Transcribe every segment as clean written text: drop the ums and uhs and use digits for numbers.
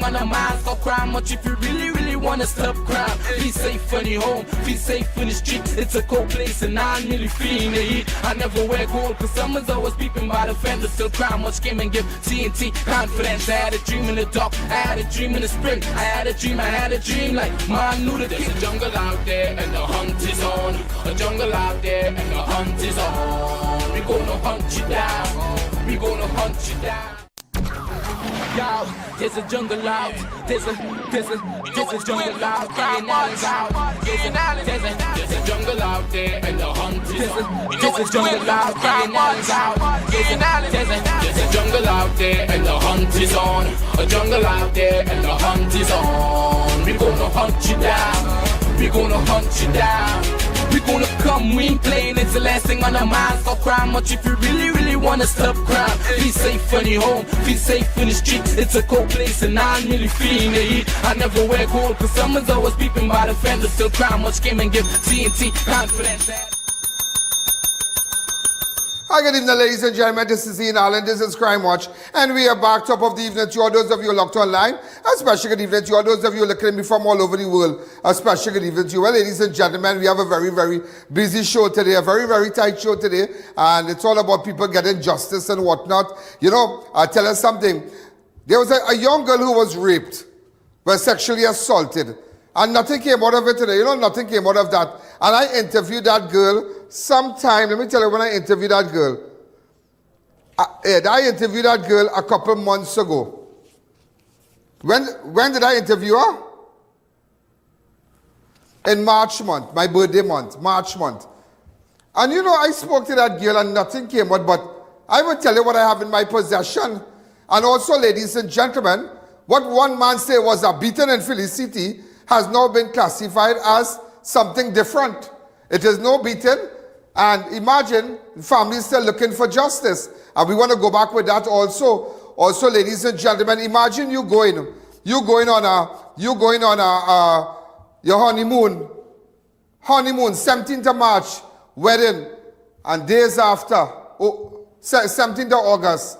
on our minds, stop crime much if you really wanna stop crime. Be safe when you're home, be safe in the street. It's a cold place and I'm really feeling the heat. I never wear gold cause someone's always peeping by the fence. Still crime much came and give TNT confidence. I had a dream in the dark, I had a dream in the spring. I had a dream like man knew the there's a jungle out there and the hunt is on. A jungle out there and the hunt is on. We gonna hunt you down, we gonna hunt you down. Yo, there's a jungle out, there's a jungle out, I.A.N out. There's a jungle out there and the hunt is on. There's a jungle out, I.A.N out. There's a jungle out there and the hunt is on. A jungle out there and the hunt is on. We gonna hunt you down, we gonna hunt you down. We gonna come, we ain't playing, it's the last thing on our minds. Stop crime much if you really wanna stop crime. Be safe when you're home, be safe in the streets. It's a cold place and I'm really feeling the heat. I never wear gold cause someone's always peeping by the fence. Still crime much came and give TNT confidence. Hi, good evening, ladies and gentlemen. This is Ian, this is Crime Watch, and we are back top of the evening to all those of you locked online. A special good evening to all those of you looking at me from all over the world. A special good evening to you. Well, ladies and gentlemen, we have a very busy show today, a very tight show today, and it's all about people getting justice and whatnot. You know, I'll tell you something. There was a young girl who was raped, was sexually assaulted, and nothing came out of it today. You know, nothing came out of that. And I interviewed that girl sometime. Let me tell you when I interviewed that girl. I interviewed that girl a couple months ago. When did I interview her? In March month, my birthday month, March month. And you know, I spoke to that girl and nothing came out, but I will tell you what I have in my possession. And also, ladies and gentlemen, what one man said was a beaten in Felicity has now been classified as something different. It is no beaten, and imagine families still looking for justice. And we want to go back with that also. Also, ladies and gentlemen, imagine you going on your honeymoon, 17th of March, wedding, and days after, 17th of August,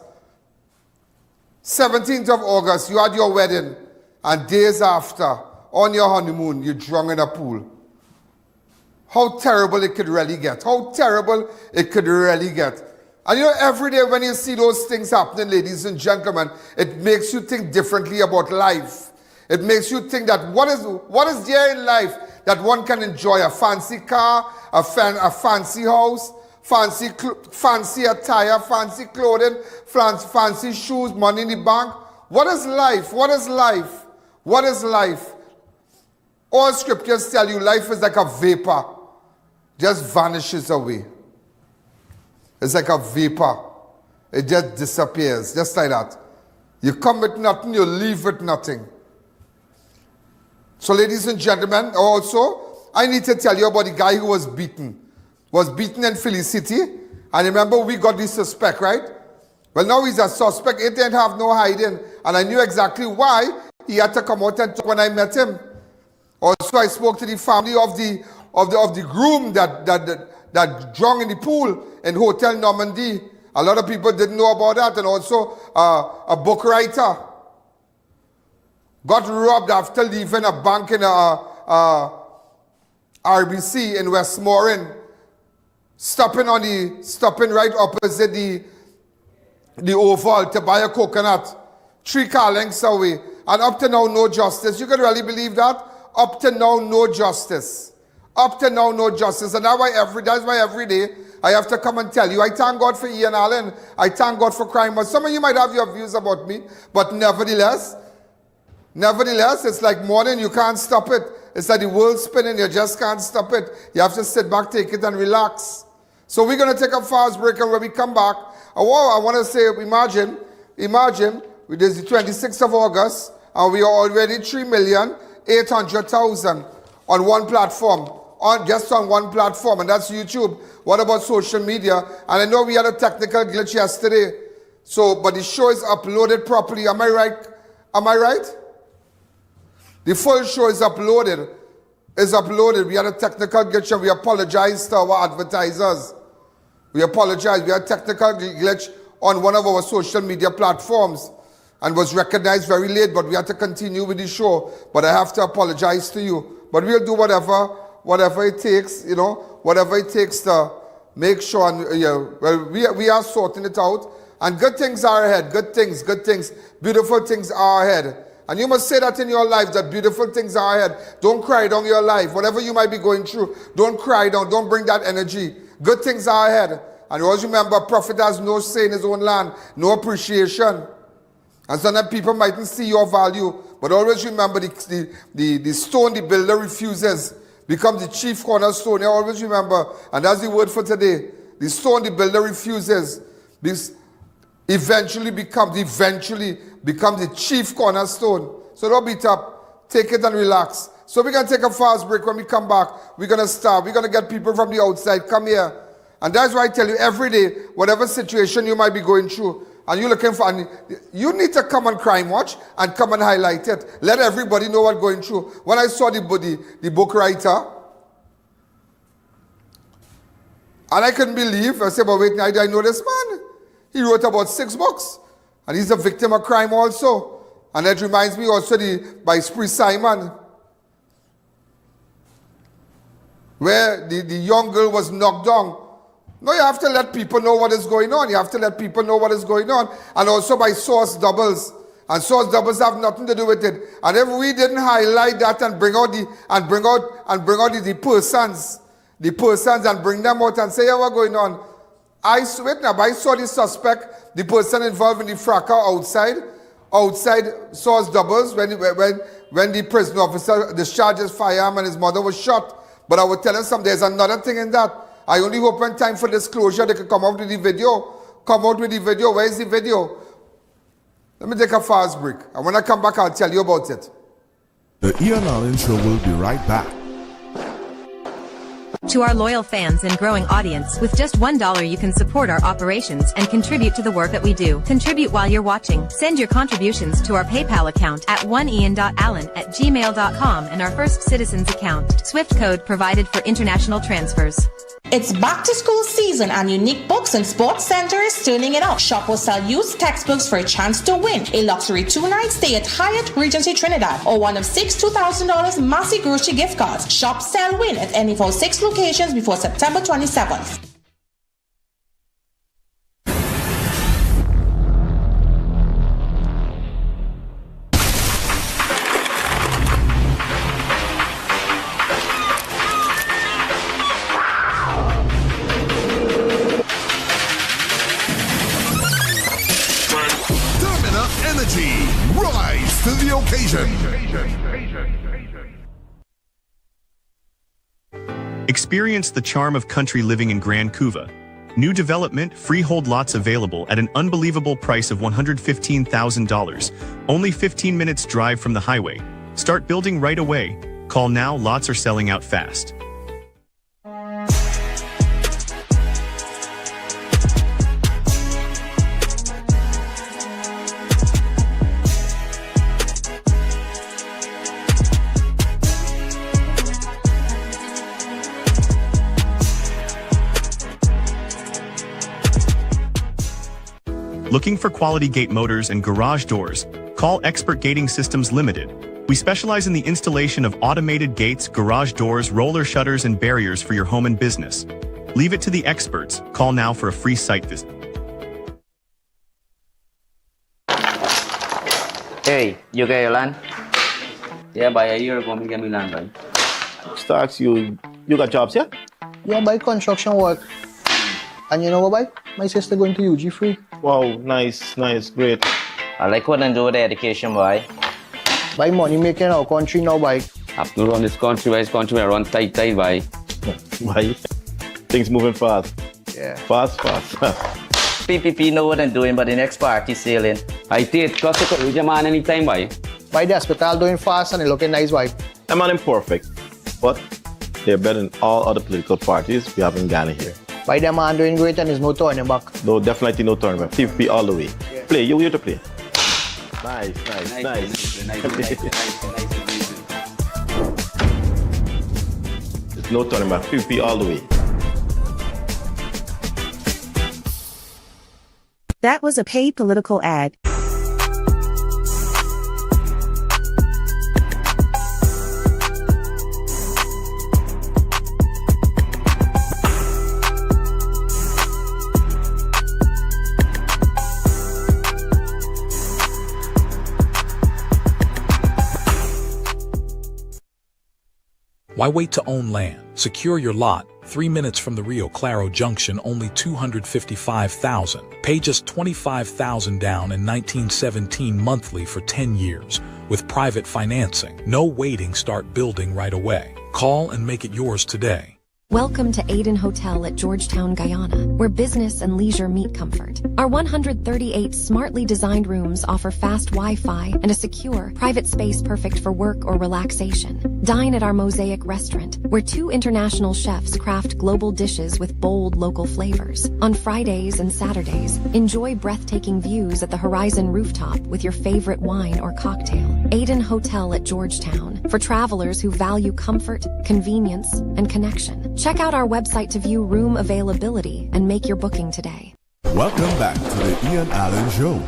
17th of August, you had your wedding, and days after, on your honeymoon, you're drunk in a pool. How terrible it could really get. How terrible it could really get. And you know, every day when you see those things happening, ladies and gentlemen, it makes you think differently about life. It makes you think that what is there in life that one can enjoy? A fancy car, a fancy house, fancy attire, fancy clothing, fancy shoes, money in the bank. What is life? What is life? What is life? All scriptures tell you life is like a vapor. Just vanishes away. It's like a vapor. It just disappears, just like that. You come with nothing, you leave with nothing. So ladies and gentlemen, also, I need to tell you about the guy who was beaten. Was beaten in Felicity. And remember, we got the suspect, right? Well, now he's a suspect. It didn't have no hiding. And I knew exactly why he had to come out and talk when I met him. Also, I spoke to the family of the groom that drowned in the pool in Hotel Normandy. A lot of people didn't know about that. And also, a book writer got robbed after leaving a bank in RBC in Westmoreland, stopping right opposite the Oval to buy a coconut, 3 car lengths away. And up to now, no justice. You can really believe that? Up to now, no justice. Up to now, no justice. And that's why every day I have to come and tell you, I thank God for I.A.N. I thank God for crime. But some of you might have your views about me, but nevertheless, it's like morning, you can't stop it. It's like the world spinning, you just can't stop it. You have to sit back, take it, and relax. So we're going to take a fast break, and when we come back, I want to say, imagine, it is the 26th of August, and we are already 3,800,000 on one platform, just on one platform, and that's YouTube. What about social media? And I know we had a technical glitch yesterday, but the show is uploaded properly. Am I right? The full show is uploaded. We had a technical glitch, and we apologize to our advertisers. We apologize. We had a technical glitch on one of our social media platforms. and was recognized very late, but we had to continue with the show. But I have to apologize to you. But we'll do whatever it takes, you know, whatever it takes to make sure. And, well, we are sorting it out. And good things are ahead. Good things. Beautiful things are ahead. And you must say that in your life, that beautiful things are ahead. Don't cry down your life. Whatever you might be going through, don't cry down. Don't bring that energy. Good things are ahead. And always remember, a prophet has no say in his own land, no appreciation. And sometimes people mightn't see your value. But always remember, the stone the builder refuses becomes the chief cornerstone. You always remember, and that's the word for today. The stone the builder refuses eventually becomes the chief cornerstone. So don't beat up. Take it and relax. So we're going to take a fast break. When we come back, we're going to start. We're going to get people from the outside. Come here. And that's why I tell you, every day, whatever situation you might be going through, and you're looking for, and you need to come on Crime Watch and come and highlight it. Let everybody know what's going through. When I saw the book writer, and I couldn't believe, I said, but wait, I know this man. He wrote about 6 books. And he's a victim of crime also. And that reminds me also by Spree Simon, where the young girl was knocked down. No, you have to let people know what is going on. You have to let people know what is going on. And also by source doubles. And source doubles have nothing to do with it. And if we didn't highlight that and bring out the persons and bring them out and say, yeah, what's going on? I saw the suspect, the person involved in the fracas outside source doubles when the prison officer discharged his firearm and his mother was shot. But I will tell you something, there's another thing in that. I only hope in time for disclosure they can come out with the video. Where is the video? Let me take a fast break. And when I come back, I'll tell you about it. The I.A.N Show will be right back. To our loyal fans and growing audience, with just $1 you can support our operations and contribute to the work that we do. Contribute while you're watching. Send your contributions to our PayPal account at oneian.allen@gmail.com and our First Citizens account. Swift code provided for international transfers. It's back to school season and Unique Books and Sports Center is turning it up. Shop will sell used textbooks for a chance to win a luxury 2-night stay at Hyatt Regency Trinidad or one of 6 $2,000 Massey grocery gift cards. Shop, sell, win at any of our 6 locations before September 27th. Rise to the occasion. Experience the charm of country living in Grand Couva. New development, freehold lots available at an unbelievable price of $115,000. Only 15 minutes drive from the highway. Start building right away. Call now, lots are selling out fast. Looking for quality gate motors and garage doors? Call Expert Gating Systems Limited. We specialize in the installation of automated gates, garage doors, roller shutters, and barriers for your home and business. Leave it to the experts. Call now for a free site visit. Hey, you get your land? Yeah, by a year ago, me get me land, right? Starks, you got jobs, yeah? Yeah, by construction work. And you know what, boy? My sister going to UG free. Wow, nice, great. I like what I do with the education, boy. Buy money making our country now, boy. I've to run this country, boy. This country will run tight, boy. Why? Things moving fast. Yeah. Fast. PPP know what I'm doing, but the next party sailing. I think it costs a with man anytime, boy. By the hospital doing fast and it looking nice, boy. I'm not imperfect, but they're better than all other political parties we have in Ghana here. By the man doing great and there's no turning back. No, definitely no turning back. PPP all the way. Yeah. Play, you to play. Nice. There's no turning back. PPP all the way. That was a paid political ad. Why wait to own land? Secure your lot. 3 minutes from the Rio Claro Junction, only $255,000. Pay just $25,000 down in 1917 monthly for 10 years with private financing. No waiting, start building right away. Call and make it yours today. Welcome to I.A.N Hotel at Georgetown, Guyana, where business and leisure meet comfort. Our 138 smartly designed rooms offer fast Wi-Fi and a secure, private space perfect for work or relaxation. Dine at our Mosaic restaurant, where 2 international chefs craft global dishes with bold local flavors. On Fridays and Saturdays, enjoy breathtaking views at the Horizon rooftop with your favorite wine or cocktail. I.A.N Hotel at Georgetown, for travelers who value comfort, convenience, and connection. Check out our website to view room availability and make your booking today. Welcome back to the I.A.N Show.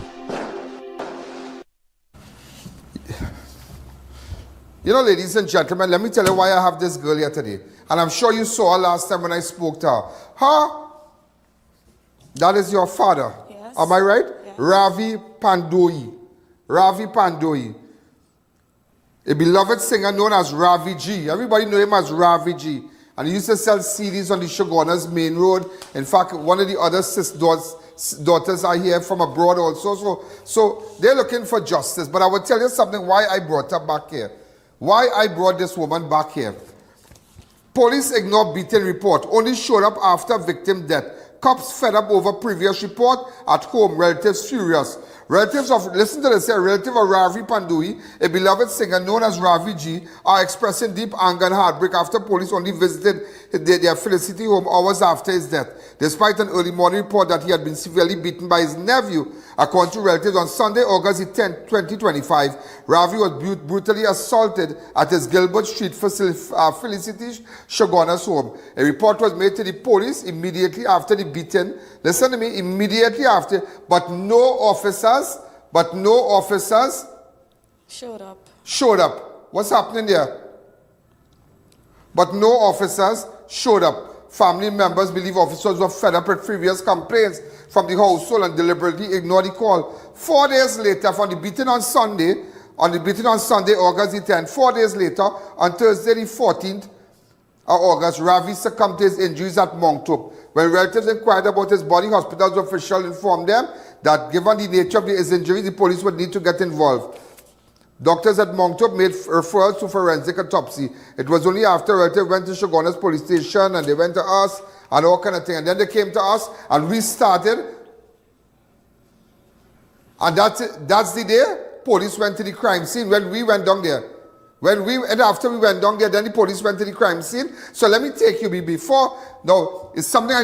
You know, ladies and gentlemen, let me tell you why I have this girl here today. And I'm sure you saw her last time when I spoke to her. That is your father. Yes. Am I right? Yes. Ravi Pandohie. Ravi Pandohie. A beloved singer known as Ravi G. Everybody know him as Ravi G. And he used to sell CDs on the Chaguanas main road. In fact, one of the other daughters are here from abroad also. So they're looking for justice. But I will tell you something why I brought her back here. Why I brought this woman back here. Police ignore beating report. Only showed up after victim death. Cops fed up over previous report. At home, relatives furious. Listen to this here, relative of Ravi Pandohie, a beloved singer known as Ravi G, are expressing deep anger and heartbreak after police only visited their Felicity home hours after his death. Despite an early morning report that he had been severely beaten by his nephew, according to relatives, on Sunday, August 10, 2025, Ravi was brutally assaulted at his Gilbert Street Felicity Chaguanas home. A report was made to the police immediately after the beating. Listen to me, immediately after, but no officers showed up. What's happening there? But no officers showed up. Family members believe officers were fed up with previous complaints from the household and deliberately ignored the call. 4 days later, from the beating on Sunday, August the 10th, 4 days later, on Thursday the 14th of August, Ravi succumbed to his injuries at Monctop. When relatives inquired about his body, hospital's officials informed them that given the nature of his injuries, the police would need to get involved. Doctors at Monctop made referrals to forensic autopsy. It was only after relatives went to Chaguanas police station and they went to us and all kind of thing. And then they came to us and we started. And that's the day police went to the crime scene when we went down there. And after we went down there, then the police went to the crime scene. So let me take you before. Now, it's something I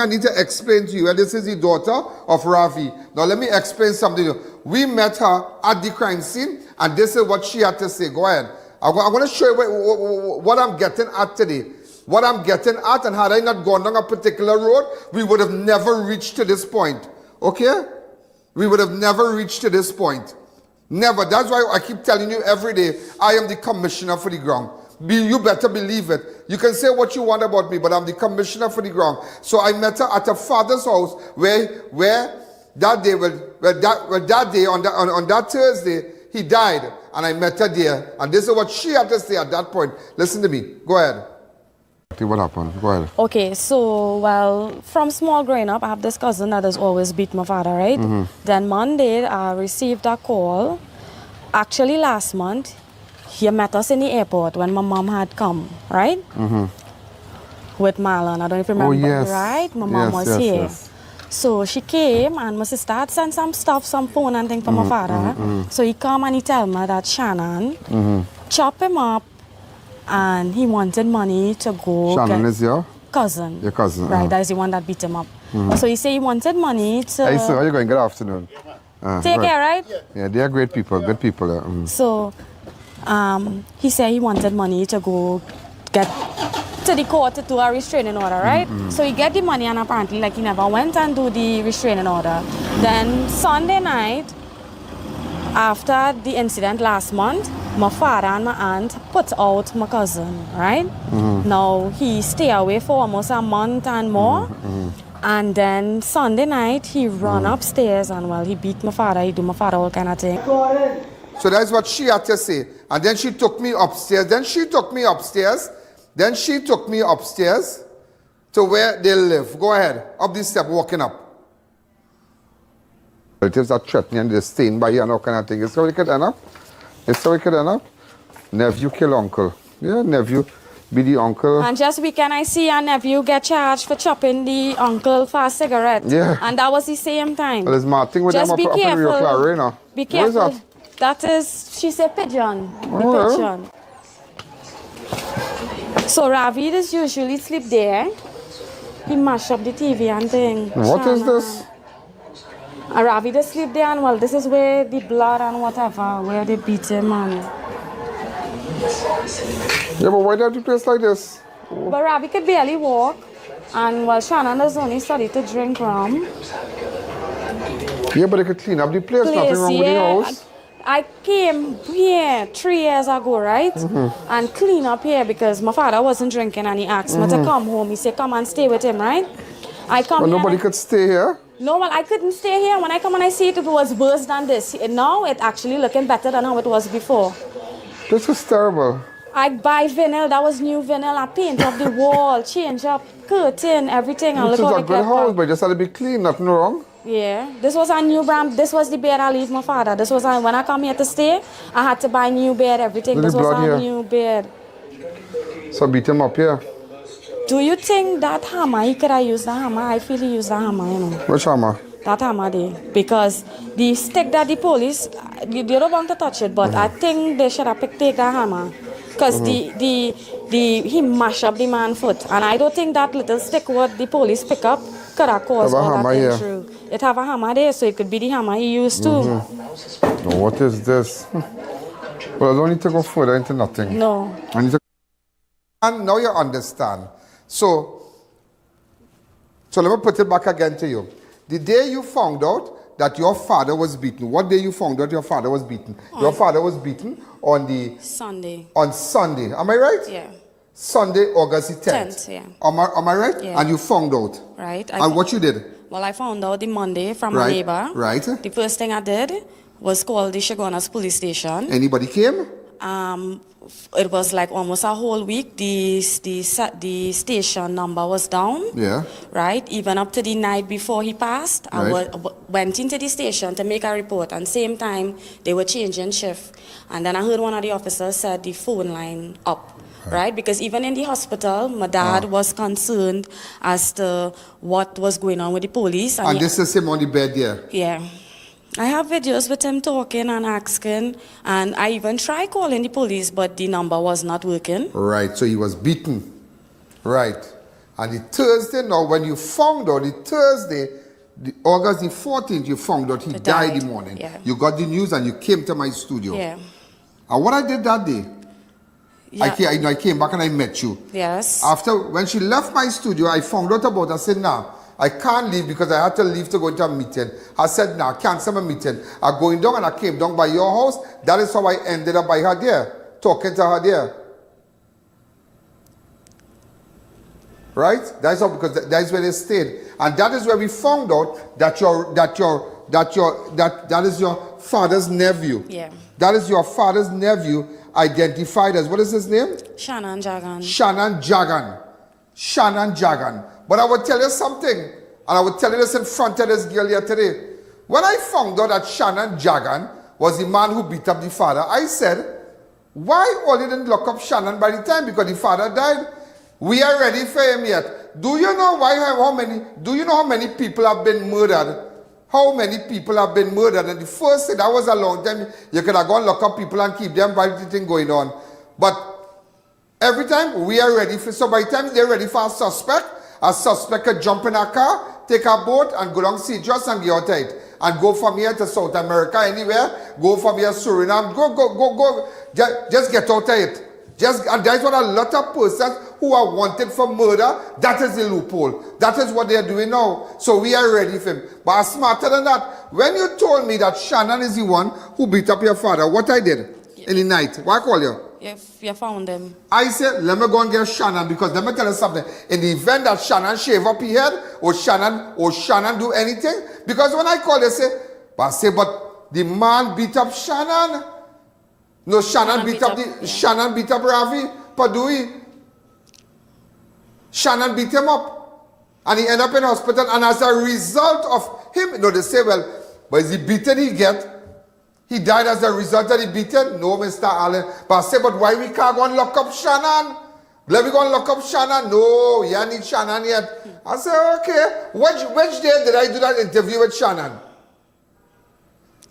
need to explain to you. And this is the daughter of Ravi. Now, let me explain something to you. We met her at the crime scene, and this is what she had to say. Go ahead. I'm going to show you what I'm getting at today. What I'm getting at, and had I not gone down a particular road, we would have never reached to this point. Okay? We would have never reached to this point. Never. That's why I keep telling you every day, I am the commissioner for the ground. You better believe it. You can say what you want about me, but I'm the commissioner for the ground. So I met her at her father's house where that day, on that Thursday, he died. And I met her there. And this is what she had to say at that point. Listen to me. Go ahead. What happened? Go ahead. Okay, so, well, from small growing up, I have this cousin that has always beat my father, right? Mm-hmm. Then Monday, I received a call. Actually, last month, he met us in the airport when my mom had come, right? Mm-hmm. With Marlon. I don't know if you remember, yes. right? My mom was here. Yes. So she came and my sister had sent some stuff, some phone and thing for my father. Mm-hmm. So he come and he tell me that Shannon chop him up and he wanted money to go. Shannon is your cousin. Your cousin. Right, that is the one that beat him up. So he said he wanted money to... Hey, so how are you going? Good afternoon. Take care, right? Yeah, they are great people, good people. So he said he wanted money to go get to the court to do a restraining order, right? So he get the money and apparently like he never went and do the restraining order. Then Sunday night, after the incident last month, my father and my aunt put out my cousin, right? Now he stay away for almost a month and more. And then Sunday night, he run upstairs and, well, he beat my father. He do my father all kind of thing. So that's what she had to say. And then she took me upstairs. Then she took me upstairs to where they live. Go ahead. Up the step, walking up. Relatives are threatening and they're staying by here and all kind of thing. It's how we could end up. It's how we could end up. Nephew kill uncle. Yeah, nephew be the uncle. And just weekend I see your nephew get charged for chopping the uncle for a cigarette. Yeah. And that was the same time. Well, there's Martin with just them be up in Rio Claro, you know. Be careful. What is that is, she said pigeon. The pigeon. So Ravi does usually sleep there. He mash up the TV and thing. What is this? Ravi does sleep there and well, this is where the blood and whatever, where they beat him and... Yeah, but why do you have to place like this? But Ravi could barely walk. And well, Shannon has only started to drink rum. Yeah, but they could clean up the place. Nothing wrong with the house. I came here 3 years ago, right? And clean up here because my father wasn't drinking and he asked me to come home. He said, come and stay with him, right? I come But here. nobody could stay here? No, well, I couldn't stay here. When I come and I see it, it was worse than this. Now it's actually looking better than how it was before. This is terrible. I buy vinyl, that was new vinyl. I paint up the wall, change up curtain, everything. And This look is how a it good get house, back. but just had to be clean, nothing wrong. Yeah, this was a new brand. This was the bed I leave my father. This was when I come here to stay, I had to buy new bed, everything. Look This at the was blood a here. new bed. So beat him up here. Do you think that hammer, he could have used the hammer? I feel he used the hammer, you know. Which hammer? That hammer there. Because the stick that the police, you don't want to touch it, but I think they should have take that hammer. Because he mashed up the man's foot. And I don't think that little stick what the police pick up could have caused all that thing through. It have a hammer there, so it could be the hammer he used too. Oh, what is this? Well, I don't need to go further into nothing. No. I need to... And now you understand. So let me put it back again to you. The day you found out that your father was beaten, what day you found out your father was beaten? Your father was beaten on the... Sunday. On Sunday. Am I right? Yeah. Sunday, August the 10th. 10th, yeah. Am I right? Yeah. And you found out. Right. And what you did? Well, I found out the Monday from a Right, neighbor. right. The first thing I did was call the Chaguanas police station. Anybody came? It was like almost a whole week. The station number was down. Yeah. Right. Even up to the night before he passed, I went into the station to make a report. And same time they were changing shift. And then I heard one of the officers said the phone line up. Right, because even in the hospital, my dad was concerned as to what was going on with the police. And this is him on the bed there? Yeah. I have videos with him talking and asking, and I even tried calling the police, but the number was not working. Right, so he was beaten. Right. And the Thursday, now when you found out, the Thursday, August the 14th, you found out he died in the morning. Yeah. You got the news and you came to my studio. Yeah. And what I did that day, Yeah. I came back and I met you. Yes. After, when she left my studio, I found out about it. I said, nah, I can't leave because I had to leave to go into a meeting. I said, nah, cancel my meeting. I'm going down and I came down by your house. That is how I ended up by her there, talking to her there. Right? That is how, because that is where they stayed. And that is where we found out that that is your father's nephew. Yeah. That is your father's nephew identified as, what is his name? Shannon Jagan. Shannon Jagan. Shannon Jagan. But I would tell you something, and I would tell you this in front of this girl here today. When I found out that Shannon Jagan was the man who beat up the father, I said, why all you didn't lock up Shannon by the time? Because the father died. We are ready for him yet. Do you know how many people have been murdered? How many people have been murdered? And the first thing, that was a long time, you could have gone lock up people and keep them while the thing going on. But every time we are ready for, so by the time they're ready for a suspect could jump in a car, take a boat and go down Sea Just and get out of it. And go from here to South America, anywhere, go from here to Suriname, go, just get out of it. And that's what a lot of persons who are wanted for murder, that is the loophole. That is what they are doing now. So we are ready for him. But smarter than that, when you told me that Shannon is the one who beat up your father, what I did in the night, what I call you? You found him. I said, let me go and get Shannon, because let me tell you something. In the event that Shannon shave up his head, or Shannon do anything, because when I call, they say, but the man beat up Shannon. No, Shannon beat up Ravi Pandohie. Shannon beat him up. And he ended up in hospital. And as a result of him, they say, well, but is he beaten he get? He died as a result of the beaten? No, Mr. Allen. But I say, but why we can't go and lock up Shannon? Let me go and lock up Shannon. No, you need Shannon yet. I say, okay. Which day did I do that interview with Shannon?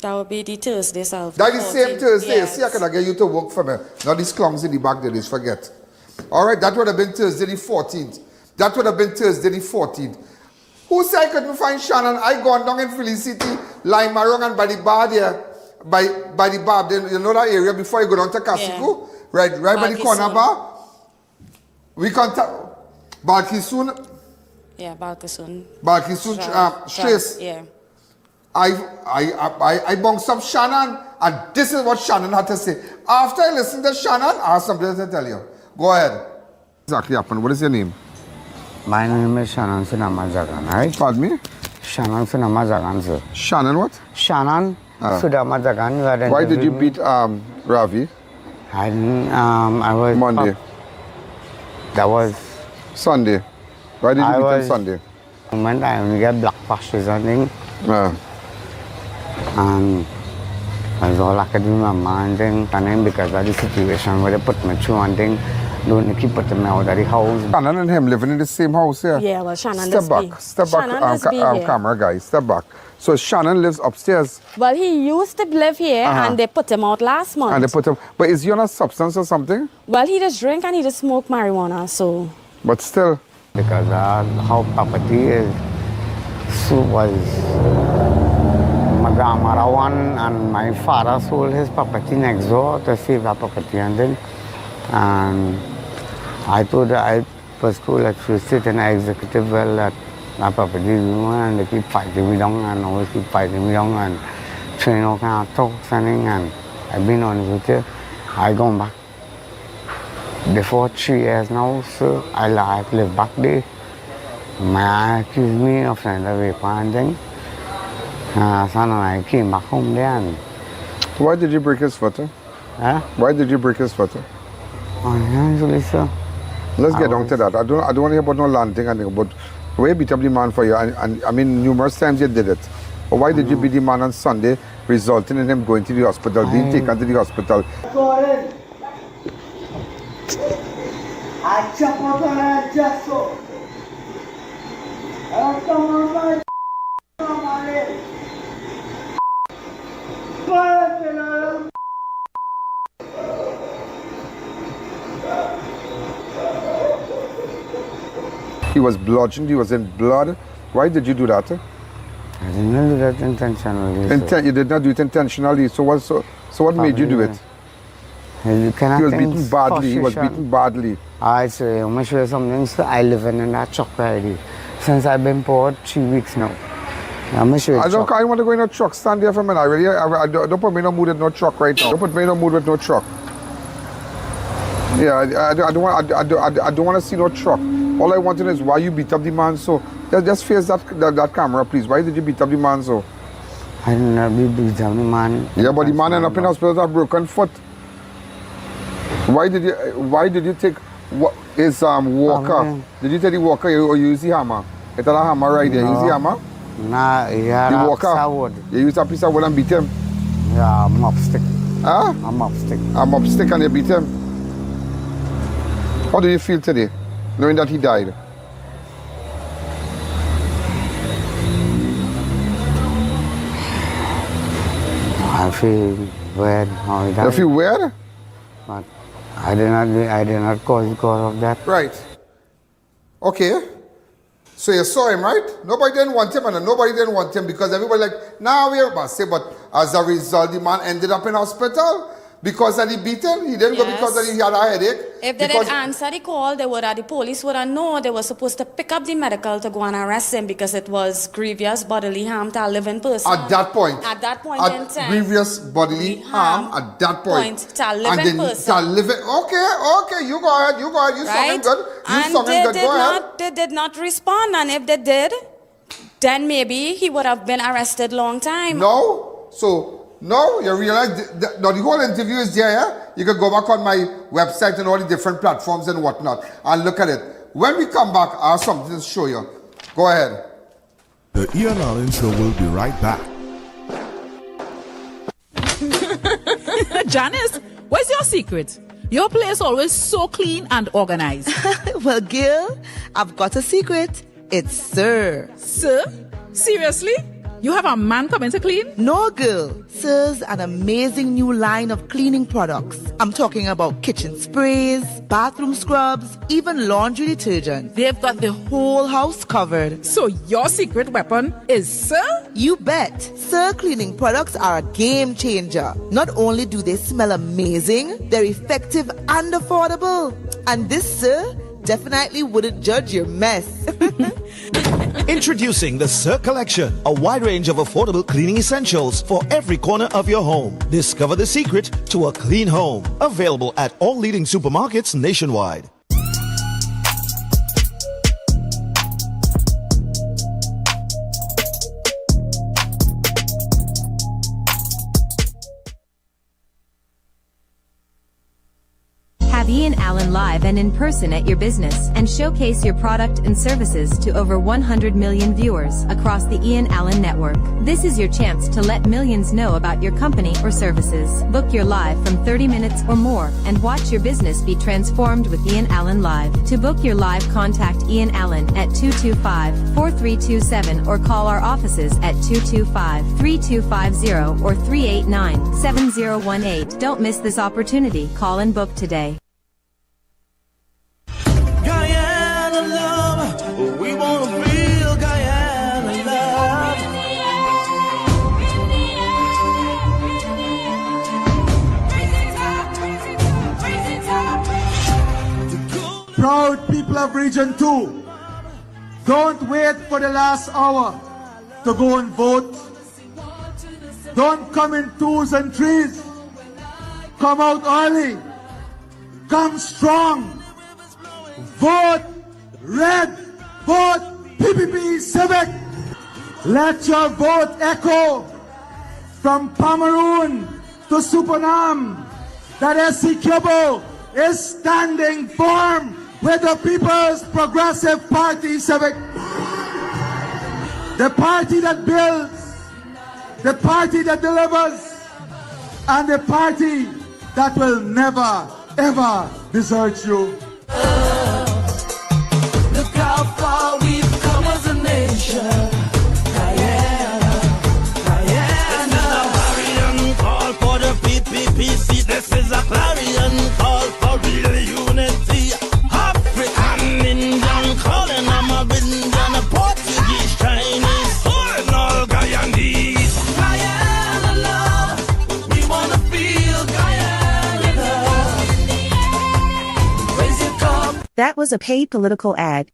That would be the Thursday, self. That is the same Thursday. Yes. See, I can get you to work for me. Not these clunks in the back there, just forget. All right, that would have been Thursday the 14th. That would have been Thursday the 14th. Who said I couldn't find Shannon? I gone down in Felicity, Limarong, and by the bar there, by the bar, then you know that area before you go down to Kasiku? Yeah. Right by the corner bar. We contact Balkisun. Yeah, Balkisun. Balkisun Trace. Yeah. I bounced up Shannon, and this is what Shannon had to say. After I listened to Shannon, I have something to tell you. Go ahead. Exactly happened. What is your name? My name is Shannon Sunamazagan, right? Pardon me? Shannon Sunamazagan, sir. Shannon what? Shannon Sunamazagan. Why did you beat Ravi? I was... Monday. That was... Sunday. Why did you beat him Sunday? Moment I only get black patch or something. And that's all I could remember and thing. And then because of the situation where they put me through and thing, don't keep putting me out of the house. Shannon and him living in the same house here? Yeah, well, Shannon Step back, camera guy, step back. So Shannon lives upstairs? Well, he used to live here and they put him out last month. And they put him, but is he on a substance or something? Well, he just drink and he just smoke marijuana, so. But still? Because how property is, so was my grandmother one and my father sold his property next door to save that property and then I was told that she sit in an executive well that my property is and they keep fighting me down and always keep fighting me down and trying all kind of talks and I've been honest with you, I gone back. Before 3 years now, so I live back there. My accused me of rape and thing. Son and I came back home there and... Why did you break his foot? Huh? Why did you break his foot? Usually, sir. Let's get down to that. I don't want to hear about no land thing, but why you beat up the man for you? And I mean, numerous times you did it. But why did you beat the man on Sunday, resulting in him going to the hospital, being taken to the hospital? I chop out on her just so. I come on my He was bludgeoned, he was in blood. Why did you do that? I didn't do that intentionally. You did not do it intentionally. So what made you do it? He was beaten badly. He was beaten badly. I say, I'm going to show you something. So I live in that truck already. Since I've been poured 3 weeks now. I'm going to show you I want to go in a truck. Stand there for a minute. Don't put me in a mood with no truck right now. Don't put me in a mood with no truck. Yeah, I don't want to see no truck. All I want to know is why you beat up the man so. Just face that camera, please. Why did you beat up the man so? I didn't beat up the man. Yeah, but the man ended up in hospital with a broken foot. Why did you take his walker? Did you take the walker or you use the hammer? It's a hammer right there. You use the hammer? Nah, yeah. The walker. You use a piece of wood and beat him? Yeah, a mop stick. Huh? A mop stick. A mop stick and you beat him? How do you feel today, knowing that he died? I feel weird how he died. You feel weird? But I did not cause of that. Right. Okay. So you saw him, right? Nobody didn't want him and nobody didn't want him because everybody like, nah, but as a result, the man ended up in hospital because of the beating. He didn't go because he had a headache. If they didn't answer the call, the police would have known they were supposed to pick up the medical to go and arrest him because it was grievous bodily harm to a living person. At that point. At that point in time. Grievous bodily harm at that point. To a living person. Okay, you go ahead. You sounding good. They did not respond, and if they did, then maybe he would have been arrested long time. No. So no, you realize the whole interview is there, yeah? You can go back on my website and all the different platforms and whatnot and look at it. When we come back, I have something to show you. Go ahead. The Ian Allen Show will be right back. Janice, what's your secret? Your place always so clean and organized. Well, Gil, I've got a secret. It's Sir. Sir? Seriously? You have a man coming to clean? No, girl. Sir's an amazing new line of cleaning products. I'm talking about kitchen sprays, bathroom scrubs, even laundry detergent. They've got the whole house covered. So your secret weapon is Sir? You bet. Sir cleaning products are a game changer. Not only do they smell amazing, they're effective and affordable. And this Sir definitely wouldn't judge your mess. Introducing the Sir Collection, a wide range of affordable cleaning essentials for every corner of your home. Discover the secret to a clean home. Available at all leading supermarkets nationwide. Have Ian Allen live and in person at your business and showcase your product and services to over 100 million viewers across the Ian Allen network. This is your chance to let millions know about your company or services. Book your live from 30 minutes or more and watch your business be transformed with Ian Allen Live. To book your live, contact Ian Allen at 225-4327 or call our offices at 225-3250 or 389-7018. Don't miss this opportunity. Call and book today. Guyana love, we wanna feel Guyana love. Proud people of Region 2, don't wait for the last hour to go and vote. Don't come in twos and threes. Come out early. Come strong. Vote red. Vote PPP Civic. Let your vote echo from Pomeroon to Supanam that SC Kyobo is standing firm with the People's Progressive Party Civic. The party that builds, the party that delivers, and the party that will never, ever desert you. Look how far we've come as a nation. Guyana, Guyana. This is a clarion call for the PPPC. This is a clarion call for real unity. African, Indian, calling I'm a Indian, a Portuguese, Chinese, calling all Guyanese. Guyana love, we wanna feel Guyana love. Raise your cup. That was a paid political ad.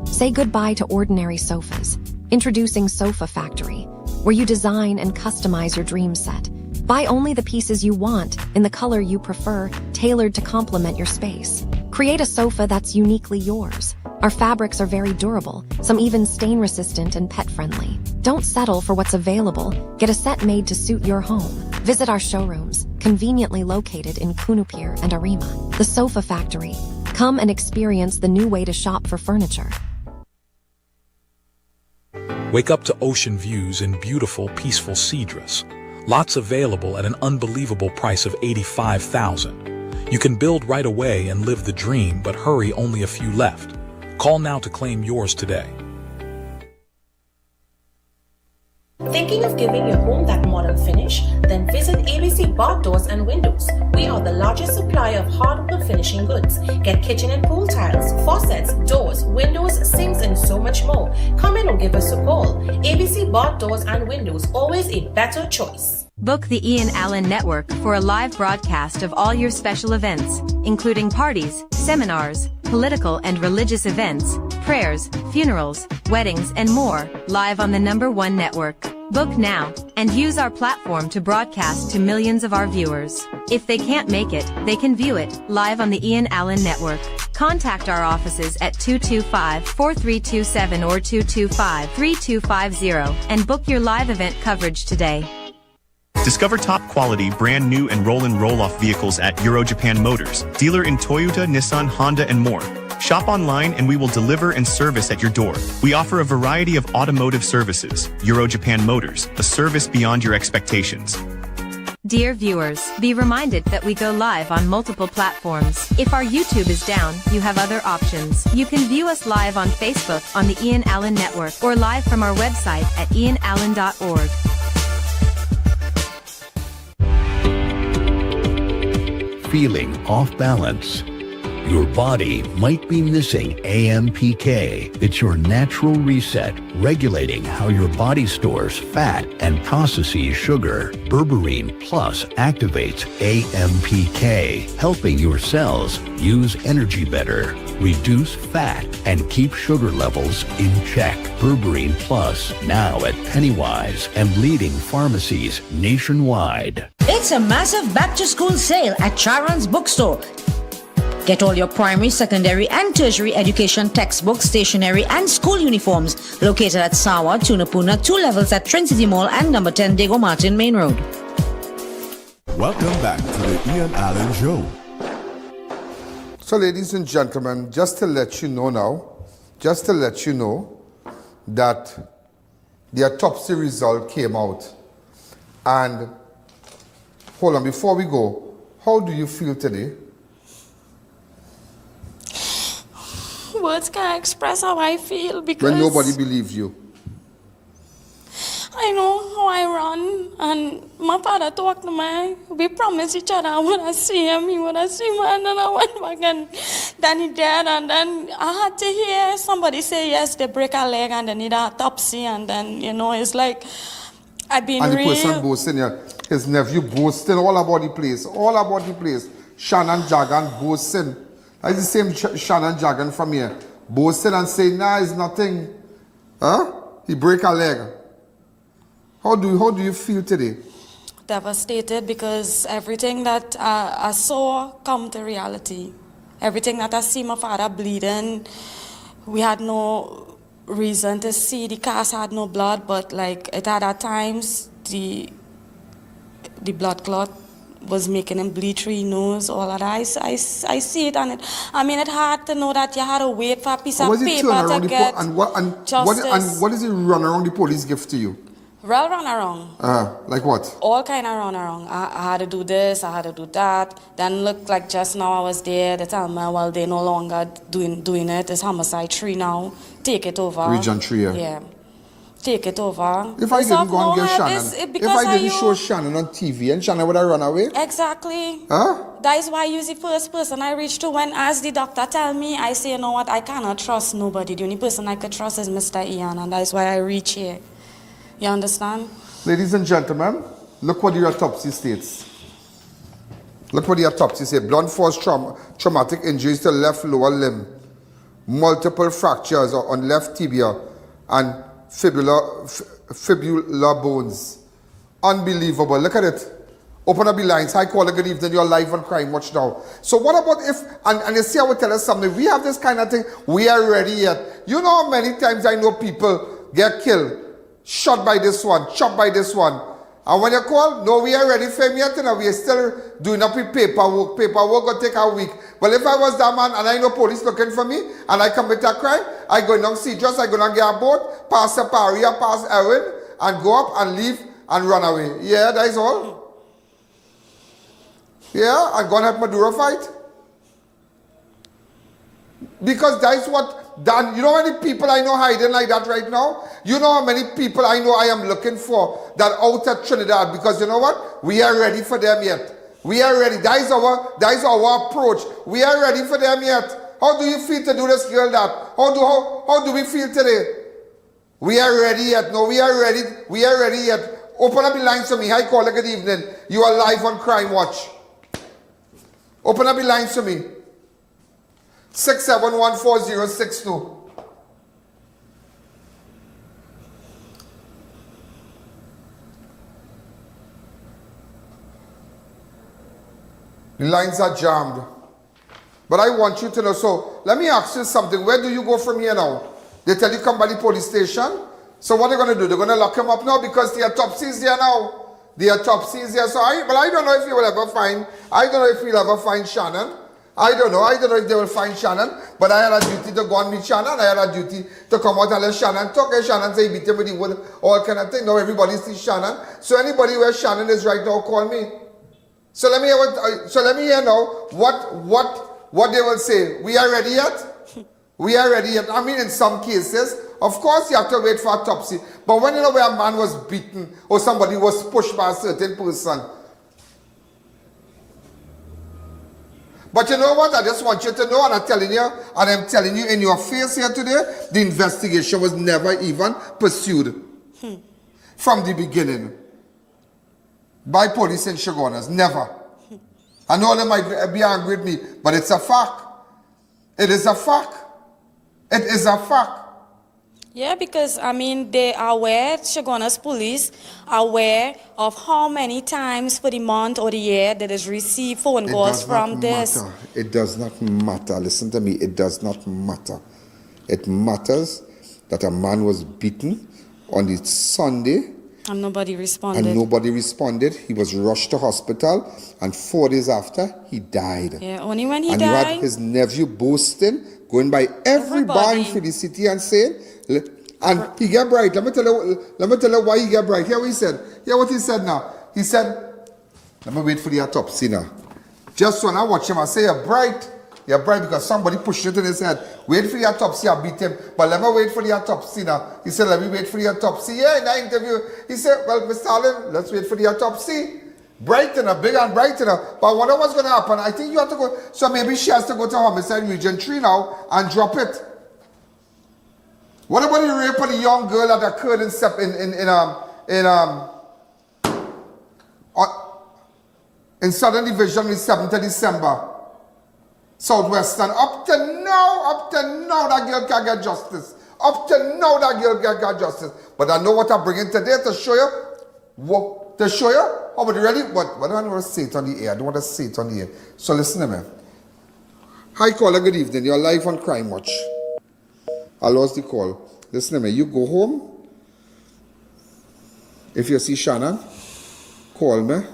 Say goodbye to ordinary sofas. Introducing Sofa Factory, where you design and customize your dream set. Buy only the pieces you want, in the color you prefer, tailored to complement your space. Create a sofa that's uniquely yours. Our fabrics are very durable, some even stain-resistant and pet-friendly. Don't settle for what's available. Get a set made to suit your home. Visit our showrooms, conveniently located in Kunupir and Arima. The Sofa Factory. Come and experience the new way to shop for furniture. Wake up to ocean views in beautiful, peaceful Cedrus. Lots available at an unbelievable price of $85,000. You can build right away and live the dream, but hurry, only a few left. Call now to claim yours today. Thinking of giving your home that modern finish? Then visit ABC Bath Doors and Windows. We are the largest supplier of hardwood finishing goods. Get kitchen and pool tiles, faucets, doors, windows, sinks, and so much more. Come in or give us a call. ABC Bath Doors and Windows, always a better choice. Book the Ian Allen Network for a live broadcast of all your special events, including parties, seminars, political and religious events, prayers, funerals, weddings, and more, live on the #1 network. Book now, and use our platform to broadcast to millions of our viewers. If they can't make it, they can view it, live on the Ian Allen Network. Contact our offices at 225-4327 or 225-3250 and book your live event coverage today. Discover top quality, brand new and roll-off vehicles at Euro Japan Motors, dealer in Toyota, Nissan, Honda, and more. Shop online and we will deliver and service at your door. We offer a variety of automotive services. Euro Japan Motors, a service beyond your expectations. Dear viewers, be reminded that we go live on multiple platforms. If our YouTube is down, you have other options. You can view us live on Facebook on the Ian Allen Network or live from our website at ianalleyne.org. Feeling off balance? Your body might be missing AMPK. It's your natural reset, regulating how your body stores fat and processes sugar. Berberine Plus activates AMPK, helping your cells use energy better, reduce fat, and keep sugar levels in check. Berberine Plus, now at Pennywise and leading pharmacies nationwide. It's a massive back-to-school sale at Charon's Bookstore. Get all your primary, secondary, and tertiary education textbooks, stationery, and school uniforms located at Sawa, Tunapuna, 2 levels at Trinity Mall and number 10 Diego Martin Main Road. Welcome back to the Ian Allen Show. So ladies and gentlemen, just to let you know that the autopsy result came out. And hold on, before we go, how do you feel today? Words can't express how I feel because When nobody believes you. I know how I run, and my father talked to me. We promised each other I would see him, he would see me, and then I went back and then he died, and then I had to hear somebody say yes, they break a leg and they need an autopsy, and then, you know, it's like, I've been and the real. person boasting here, his nephew boasting all about the place. Shannon Jagan boasting. That's the same Shannon Jagan from here. Boasting and saying, nah, it's nothing. Huh? He break a leg. How do you feel today? Devastated, because everything that I saw come to reality. Everything that I see my father bleeding, we had no reason to see. The cast had no blood, but like it had at times the blood clot was making him bleed through his nose, all of that. I see it, and it hard to know that you had to wait for a piece of paper to get justice. And what is it run around the police give to you? Well, run around. Like what? All kind of run around. I had to do this, I had to do that. Then look like just now I was there. They tell me, well, they're no longer doing it. It's homicide 3 now. Take it over. Region 3, yeah. Take it over. If I didn't go and get Shannon, if I didn't show Shannon on TV and Shannon would have run away? Exactly. Huh? That is why I use the first person I reach to when, as the doctor tell me, I say, you know what, I cannot trust nobody. The only person I could trust is Mr. Ian, and that is why I reach here. You understand? Ladies and gentlemen, look what the autopsy states. Look what the autopsy says. Blunt force traumatic injuries to left lower limb, multiple fractures on left tibia and fibular bones. Unbelievable. Look at it. Open up the lines. Hi, caller, good evening. You're live on Crime Watch now. So what about if, and you see, I would tell us something. We have this kind of thing. We are ready yet. You know how many times I know people get killed, shot by this one, chopped by this one. And when you call, no, we are ready for him yet. And we are still doing up with paperwork. Paperwork will take a week. But if I was that man and I know police looking for me and I commit a crime, I go down Cedros, I go down get a boat, pass Siparia, pass I.A.N, and go up and leave and run away. Yeah, that is all. Yeah, I'm going to help Maduro fight. Because that is what, you know how many people I know hiding like that right now? You know how many people I know I am looking for that out at Trinidad? Because you know what? We are ready for them yet. We are ready. That is our approach. We are ready for them yet. How do you feel to do this, girl, that? How do we feel today? We are ready yet. No, we are ready. We are ready yet. Open up the lines for me. Hi, caller, good evening. You are live on Crime Watch. Open up the lines for me. 6714062. The lines are jammed. But I want you to know. So let me ask you something. Where do you go from here now? They tell you come by the police station. So what are they going to do? They're going to lock him up now because the autopsy is there now. The autopsy is there. So I don't know if you will ever find. I don't know if we'll ever find Shannon. I don't know if they will find Shannon, but I had a duty to go and meet Shannon. I had a duty to come out and let Shannon talk. And Shannon say he beat him with the wood, all kind of thing. Now everybody sees Shannon. So anybody where Shannon is right now, call me. So let me hear now what they will say. We are ready yet? We are ready yet. I mean, in some cases, of course you have to wait for autopsy. But when you know where a man was beaten or somebody was pushed by a certain person. But you know what? I just want you to know, and I'm telling you in your face here today, the investigation was never even pursued from the beginning by police in Chaguanas. Never. I know they might be angry with me, but it's a fact. It is a fact. It is a fact. Yeah, because, I mean, they are aware, Chaguanas police are aware of how many times for the month or the year that is received phone calls from this. It does not matter. Listen to me. It does not matter. It matters that a man was beaten on the Sunday. And nobody responded. He was rushed to hospital, and 4 days after, he died. Yeah, only when he died. And you had his nephew boasting, going by every bar in Felicity and saying, and he get bright. Let me tell you why he get bright. Hear what he said. Hear what he said now. He said, let me wait for the autopsy now. Just when I watch him, I say, you're bright. You're bright because somebody pushed it in his head. Wait for the autopsy, I beat him. But let me wait for the autopsy now. He said, let me wait for the autopsy. Yeah, in that interview, he said, well, Mr. Allen, let's wait for the autopsy. Brightener, big and brightener. But I wonder what's going to happen. I think you have to go. So maybe she has to go to Homicide Region 3 now and drop it. What about the rape of the young girl that occurred in Southern Division on the 7th of December? Southwestern. Up to now, that girl can't get justice. Up to now, that girl can't get justice. But I know what I'm bringing today to show you. What? To show you? Oh, but really? What do I want to say it on the air? I don't want to say it on the air. So listen to me. Hi, caller, good evening. You're live on Crime Watch. I lost the call. Listen to me. You go home. If you see Shannon, call me.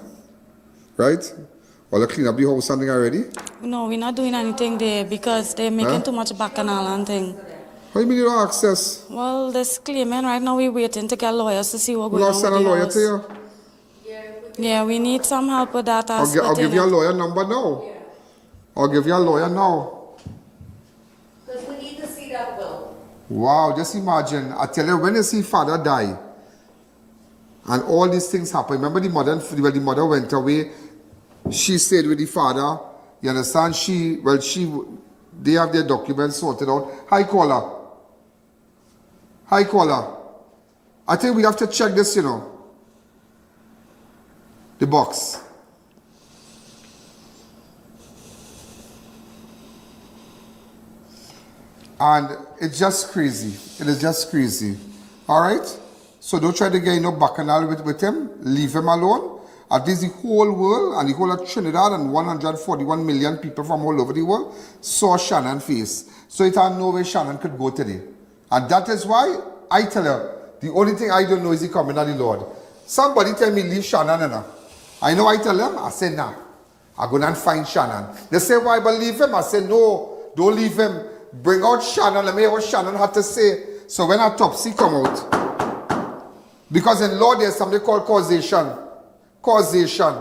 Right? Or clean up the house something already? No, we're not doing anything there because they're making too much bacchanal and thing. How do you mean you don't access? Well, this claimant right now we're waiting to get lawyers to see what's going on with send a the lawyer house. to you? Yeah, we need some help with that aspect. I'll give you a lawyer number now. I'll give you a lawyer now. Because we need to see that will. Wow, just imagine. I tell you, when you see father die, and all these things happen. Remember the mother went away. She stayed with the father. You understand? They have their documents sorted out. Hi, caller. I think we have to check this, you know. The box. And it's just crazy. It is just crazy. All right? So don't try to get bacchanal with him. Leave him alone. At least the whole world and the whole of Trinidad and 141 million people from all over the world saw Shannon's face. So it had no way Shannon could go today. And that is why I tell her, the only thing I don't know is the coming of the Lord. Somebody tell me leave Shannon enough. I know I tell them, I say nah. I go and find Shannon. They say, why believe him? I say, no, don't leave him. Bring out Shannon. Let me hear what Shannon had to say. So when autopsy come out, because in law there's something called causation. Causation.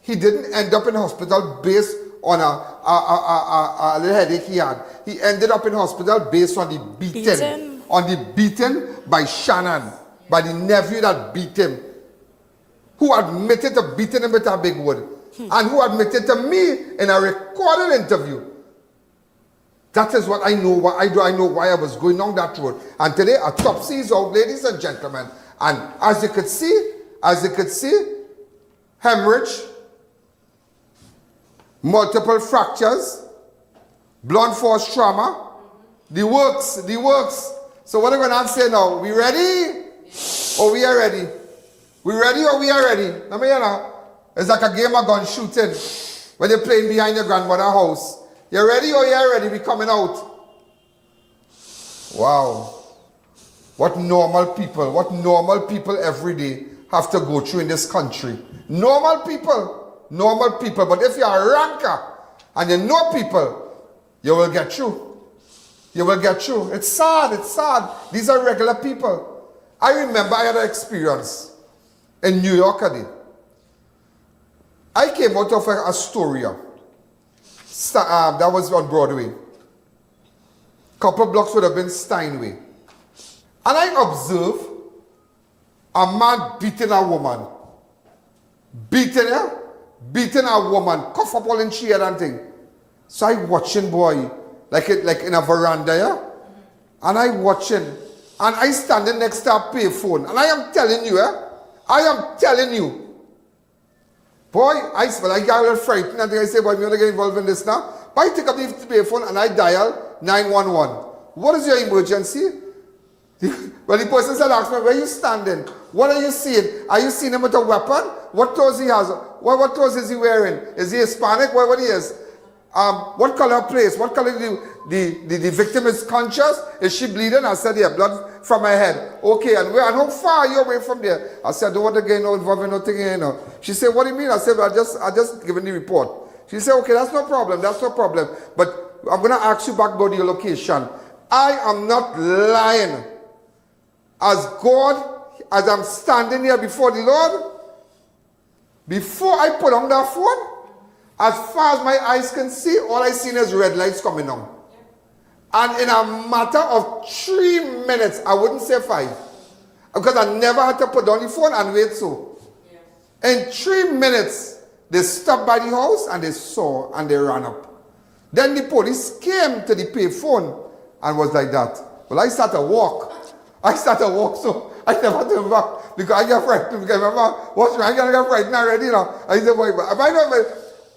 He didn't end up in hospital based on a little headache he had. He ended up in hospital based on the beating. On the beating by Shannon. By the nephew that beat him. Who admitted to beating him with a big wood. And who admitted to me in a recorded interview. That is what I know. I know why I was going on that road. And today, autopsy is out, ladies and gentlemen. And as you could see, hemorrhage, multiple fractures, blunt force trauma, the works. So what are we going to say now? We ready? Or we are ready? We ready or we are ready? Let me hear now. It's like a game of gun shooting when you're playing behind your grandmother's house. You ready or you ready? We coming out. Wow. What normal people every day have to go through in this country. Normal people. But if you're a ranker and you know people, you will get through. It's sad. These are regular people. I remember I had an experience in New York a day. I came out of Astoria. That was on Broadway. Couple blocks would have been Steinway. And I observe a man beating a woman. Beating a woman. Cuff up all in chair and thing. So I watching, boy, like in a veranda, yeah? And I watching. And I standing next to a payphone. And I am telling you, boy, I got a little frightened. And I say, boy, I'm going to get involved in this now. But I take up the payphone and I dial 911. What is your emergency? Well, the person said, ask me, where are you standing? What are you seeing? Are you seeing him with a weapon? What clothes he has? What clothes is he wearing? Is he Hispanic? What he is? What color place? What color the victim is conscious? Is she bleeding? I said, yeah, blood from her head. Okay, and how far are you away from there? I said, I don't want to get involved in nothing here, you know. She said, what do you mean? I said, well, I just given the report. She said, okay, that's no problem. But I'm going to ask you back about your location. I am not lying. As God, as I'm standing here before the Lord, before I put on that phone, as far as my eyes can see, all I seen is red lights coming on. And in a matter of 3 minutes, I wouldn't say 5, because I never had to put down the phone and wait so. In 3 minutes, they stopped by the house and they saw and they ran up. Then the police came to the payphone and was like that. Well, I started to walk, so I never turned back because I got frightened. Because remember, what's wrong? I got frightened already, you know. I said, boy,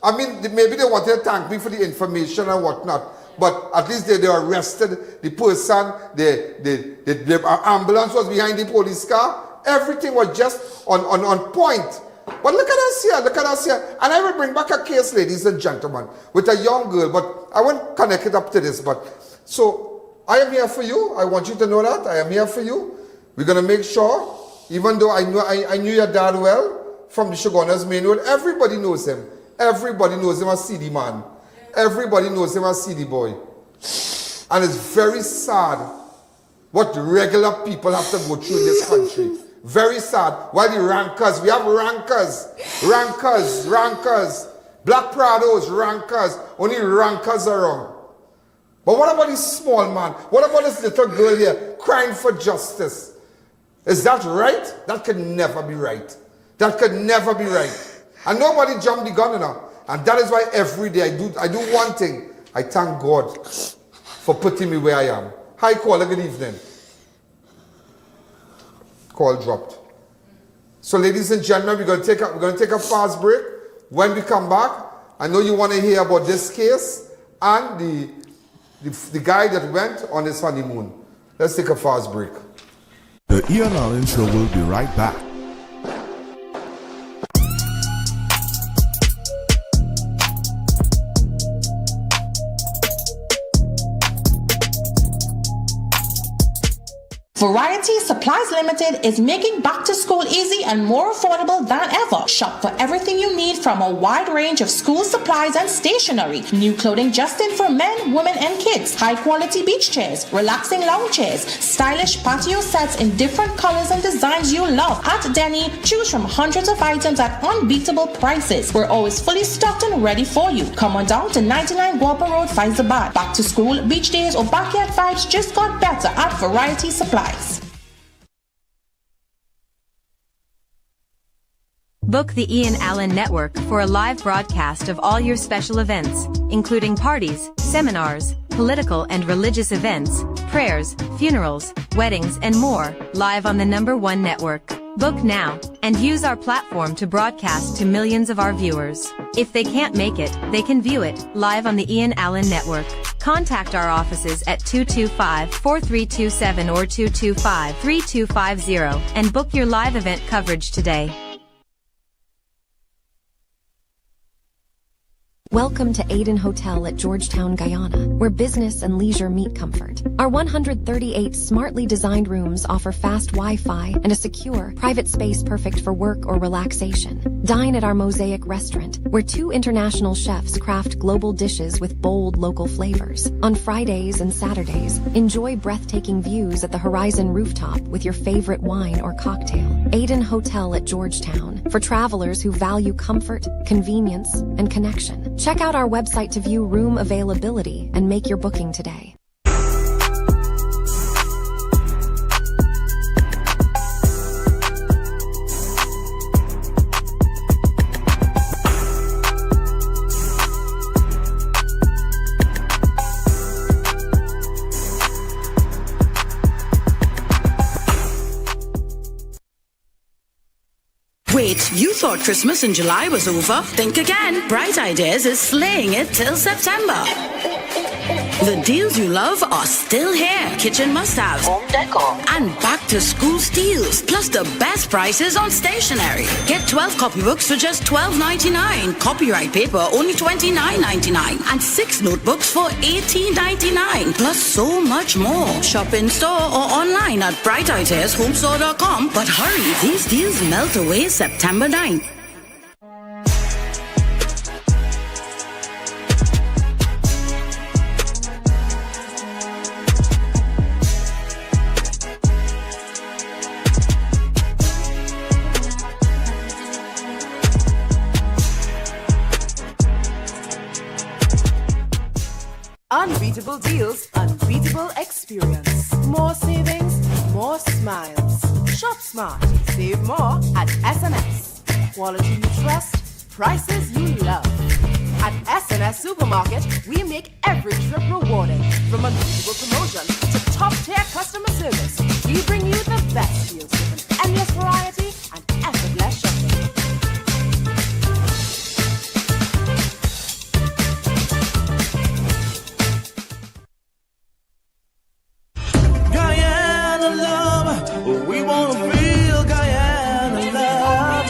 I mean, maybe they wanted to thank me for the information and whatnot. But at least they arrested the person. The ambulance was behind the police car. Everything was just on point. But look at us here. And I will bring back a case, ladies and gentlemen, with a young girl. But I won't connect it up to this. But so I am here for you. I want you to know that. I am here for you. We're going to make sure, even though I knew your dad well from the Chaguanas main road, everybody knows him. Everybody knows him as CD man. Everybody knows him as CD boy. And it's very sad what regular people have to go through in this country. Very sad. Why the rankers? We have rankers. Black Prados, rankers. Only rankers around. But what about this small man? What about this little girl here crying for justice? Is that right? That could never be right. And nobody jumped the gun, you know. And that is why every day I do one thing. I thank God for putting me where I am. Hi, caller, good evening. Call dropped. So, ladies and gentlemen, we're going to take a fast break. When we come back, I know you want to hear about this case and the guy that went on his honeymoon. Let's take a fast break. The I.A.N Show will be right back. Variety Supplies Limited is making back to school easy and more affordable than ever. Shop for everything you need from a wide range of school supplies and stationery. New clothing just in for men, women, and kids. High quality beach chairs, relaxing lounge chairs, stylish patio sets in different colors and designs you love. At Denny, choose from hundreds of items at unbeatable prices. We're always fully stocked and ready for you. Come on down to 99 Guapa Road, Faizabad. Back to school, beach days, or backyard vibes just got better at Variety Supplies. Book the Ian Allen Network for a live broadcast of all your special events, including parties, seminars, political and religious events, prayers, funerals, weddings, and more, live on the #1 network. Book now, and use our platform to broadcast to millions of our viewers. If they can't make it, they can view it, live on the Ian Allen Network. Contact our offices at 225-4327 or 225-3250 and book your live event coverage today. Welcome to I.A.N Hotel at Georgetown, Guyana, where business and leisure meet comfort. Our 138 smartly designed rooms offer fast Wi-Fi and a secure, private space perfect for work or relaxation. Dine at our Mosaic restaurant, where 2 international chefs craft global dishes with bold local flavors. On Fridays and Saturdays, enjoy breathtaking views at the Horizon rooftop with your favorite wine or cocktail. I.A.N Hotel at Georgetown, for travelers who value comfort, convenience, and connection. Check out our website to view room availability and make your booking today. Wait, you thought Christmas in July was over? Think again. Bright Ideas is slaying it till September. The deals you love are still here. Kitchen must-haves, home decor, and back-to-school steals. Plus the best prices on stationery. Get 12 copybooks for just $12.99. Copyright paper only $29.99. And 6 notebooks for $18.99. Plus so much more. Shop in-store or online at brightideashomestore.com. But hurry, these deals melt away September 9th. Unbeatable deals, unbeatable experience. More savings, more smiles. Shop smart, save more at S&S. Quality you trust, prices you love. At S&S Supermarket, we make every trip rewarding. From unbeatable promotion to top-tier customer service, we bring you the best deals with an endless variety and effortless shopping. Guyana love, we wanna feel Guyana love.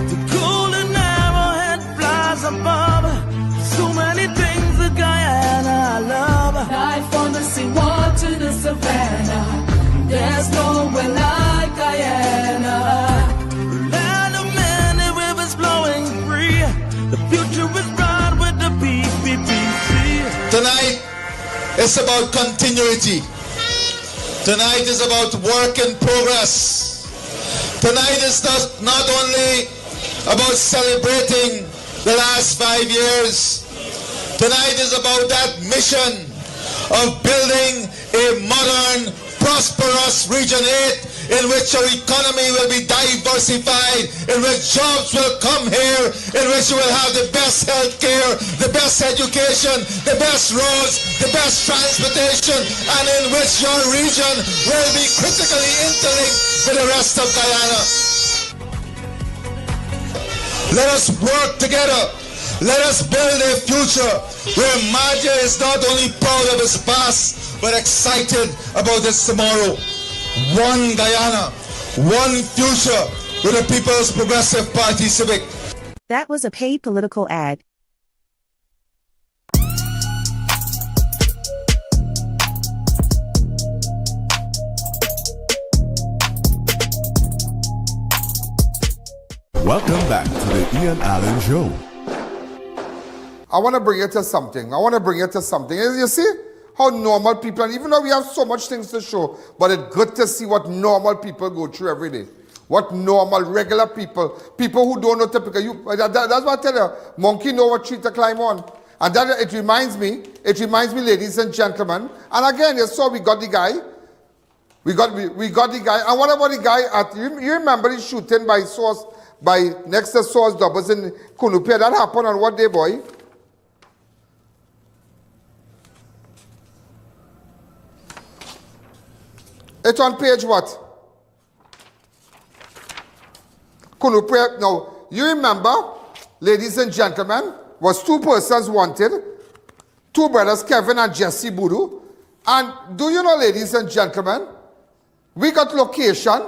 The golden arrowhead flies above. So many things that Guyana I love. Life on the sea, water to the savannah. There's nowhere like Guyana. Land of many rivers flowing free. The future is bright with the PPPC. Tonight, it's about continuity. Tonight is about work in progress. Tonight is not only about celebrating the last 5 years. Tonight is about that mission of building a modern, prosperous Region 8 in which our economy will be diversified, in which jobs will come here, in which you will have the best health care, the best education, the best roads, the best transportation, and in which your region will be critically interlinked with the rest of Guyana. Let us work together. Let us build a future where Maja is not only proud of his past, but excited about his tomorrow. One Guyana, one future with the People's Progressive Party Civic. That was a paid political ad. Welcome back to the I.A.N Show. I want to bring you to something. You see how normal people, and even though we have so much things to show, but it's good to see what normal people go through every day. What normal, regular people who don't know typical. That's what I tell you. Monkey know what tree to climb on. And that it reminds me, ladies and gentlemen. And again, you saw we got the guy. We got the guy. And what about the guy at, you remember the shooting by next to Source Doubles in Kunupia? That happened on what day, boy? It's on page what? Kunupia. Now, you remember, ladies and gentlemen, was 2 persons wanted. 2 brothers, Kevin and Jesse Boodoo. And do you know, ladies and gentlemen, We got location.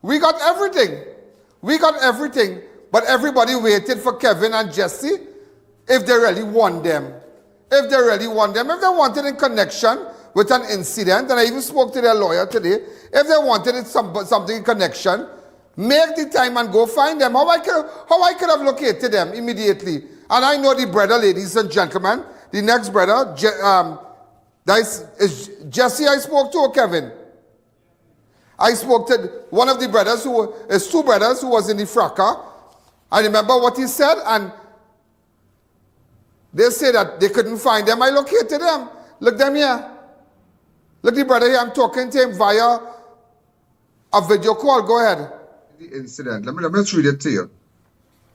We got everything. We got everything. But everybody waited for Kevin and Jesse if they really want them. If they really want them. If they wanted in connection with an incident, and I even spoke to their lawyer today, if they wanted it something in connection, make the time and go find them. How I could have located them immediately. And I know the brother, ladies and gentlemen, the next brother, is Jesse I spoke to, or Kevin? I spoke to one of the brothers, two brothers who was in the fracas. I remember what he said, and they say that they couldn't find them. I located them. Look them here. Look the brother here, I'm talking to him via a video call. Go ahead. The incident. Let me just read it to you.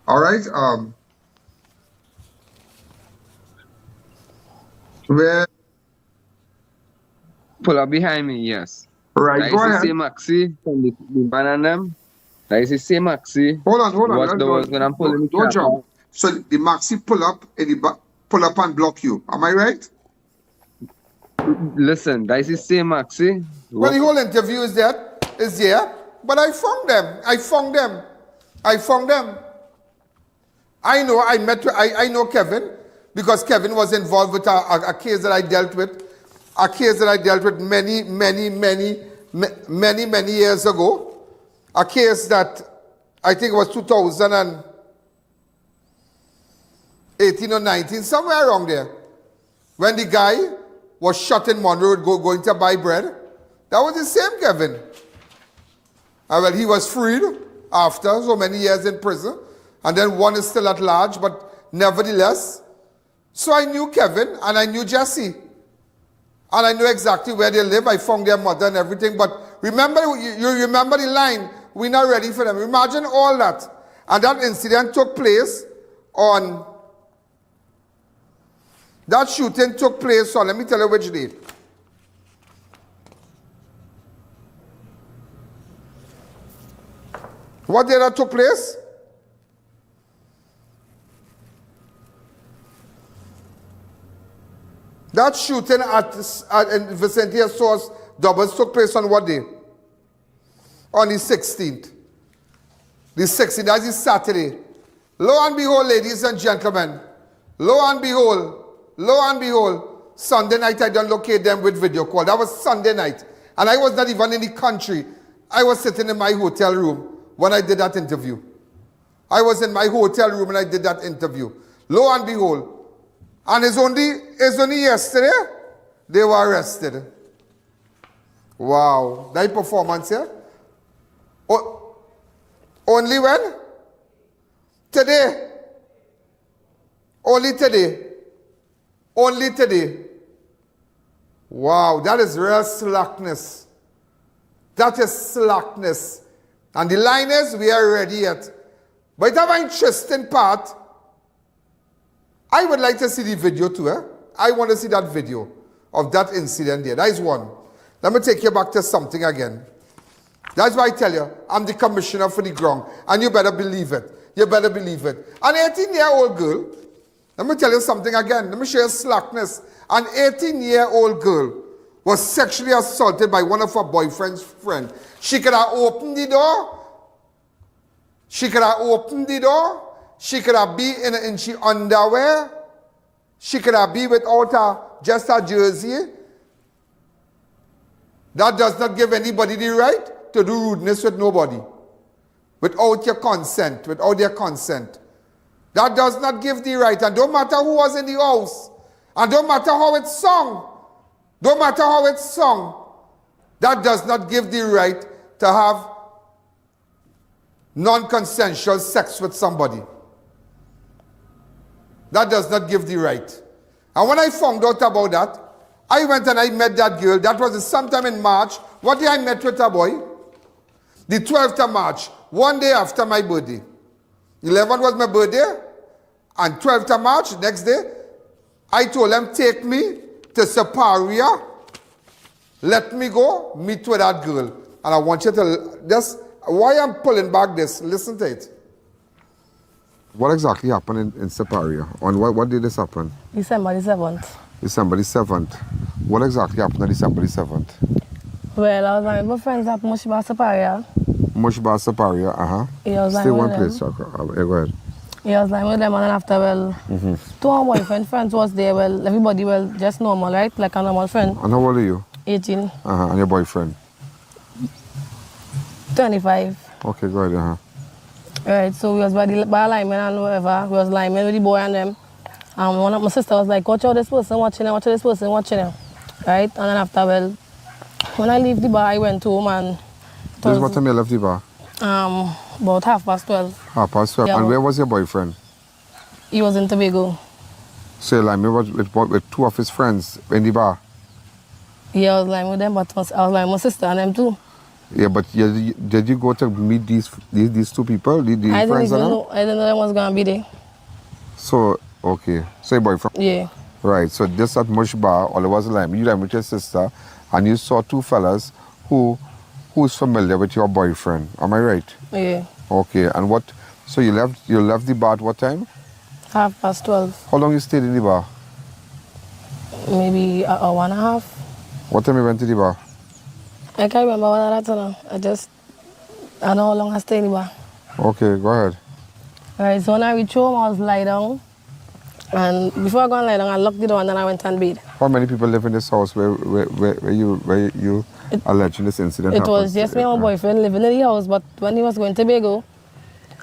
All right. Where pull up behind me, yes. Right, go ahead. That is the same Maxi from the man and them. That is the same Maxi. Hold on. When I'm pulling don't jump. So the Maxi pull up and block you. Am I right? Listen, that is the same Maxi. Well, the whole interview is there. But I found them. I know Kevin, because Kevin was involved with a case that I dealt with. A case that I dealt with many years ago. A case that I think was 2018 or 19, somewhere around there. When the guy was shot in Monroe going to buy bread. That was the same Kevin. Well, he was freed after so many years in prison. And then one is still at large, but nevertheless. So I knew Kevin and I knew Jesse. And I knew exactly where they live. I found their mother and everything. But remember, you remember the line, we're not ready for them. Imagine all that. And that incident took place on, that shooting took place on, let me tell you which date. What day that took place? That shooting in Vicentia Source Doubles took place on what day? On the 16th. The 16th, that's the Saturday. Lo and behold, ladies and gentlemen, lo and behold, Sunday night I done locate them with video call. That was Sunday night. And I was not even in the country. I was sitting in my hotel room when I did that interview. I was in my hotel room and I did that interview. Lo and behold. And it's only yesterday they were arrested. Wow. That performance here? Only when? Today. Only today. Only today. Wow, that is real slackness. That is slackness. And the line is, we are ready yet. But it have an interesting part. I would like to see the video too. I want to see that video of that incident there. That is one. Let me take you back to something again. That's why I tell you, I'm the commissioner for the ground. And you better believe it. You better believe it. An 18-year-old girl, let me tell you something again. Let me show you slackness. An 18-year-old girl was sexually assaulted by one of her boyfriend's friends. She could have opened the door. She could have opened the door. She could have been in she underwear. She could have been without just a jersey. That does not give anybody the right to do rudeness with nobody. Without your consent, without their consent. That does not give the right. And don't matter who was in the house. And don't matter how it's sung. Don't matter how it's sung. That does not give the right to have non-consensual sex with somebody. That does not give the right. And when I found out about that, I went and I met that girl. That was sometime in March. What day I met with her boy? The 12th of March, one day after my birthday. 11th was my birthday, and 12th of March, next day, I told them, take me to Siparia. Let me go meet with that girl. And I want you to, just, why I'm pulling back this, listen to it. What exactly happened in Siparia? On what did this happen? December the 7th. December the 7th. What exactly happened on December the 7th? Well, I was like with friends at Siparia. Siparia, Yeah, I was Stay like one with place, them. go ahead. Yeah, I was like with them, and then after, well, two of my boyfriend friends was there. Well, everybody, well, just normal, right? Like a normal friend. And how old are you? 18. And your boyfriend? 25. Okay, go ahead, Right, so we was by alignment and whatever. We was alignment with the boy and them. And one of my sister was like, watch out this person watching him, watch out this person watching him. Right? And then after, well, when I leave the bar, I went home and... This is what time you left the bar? About 12:30. 12:30. Yeah, And where was your boyfriend? he was in Tobago. So like me with two of his friends in the bar? Yeah, I was lying with them, but I was lying with my sister and them too. Yeah, but did you go to meet these two people, the I friends? didn't know they was going to be there. So, okay. So your boyfriend? Yeah. Right, so this at Mush Bar, all it was like, you were with your sister, and you saw two fellas who's familiar with your boyfriend. Am I right? Yeah. Okay, and what, so you left the bar at what time? 12:30. How long you stayed in the bar? Maybe an hour and a half. What time you went to the bar? I can't remember what I don't know. I know how long I stayed in the bar. Okay, go ahead. Alright, so when I reached home, I was lie down. And before I go and lie down, I locked the door and then I went and bed. How many people live in this house where you alleging this incident It happened? was just me and my boyfriend living in the house, but when he was going to Tobago,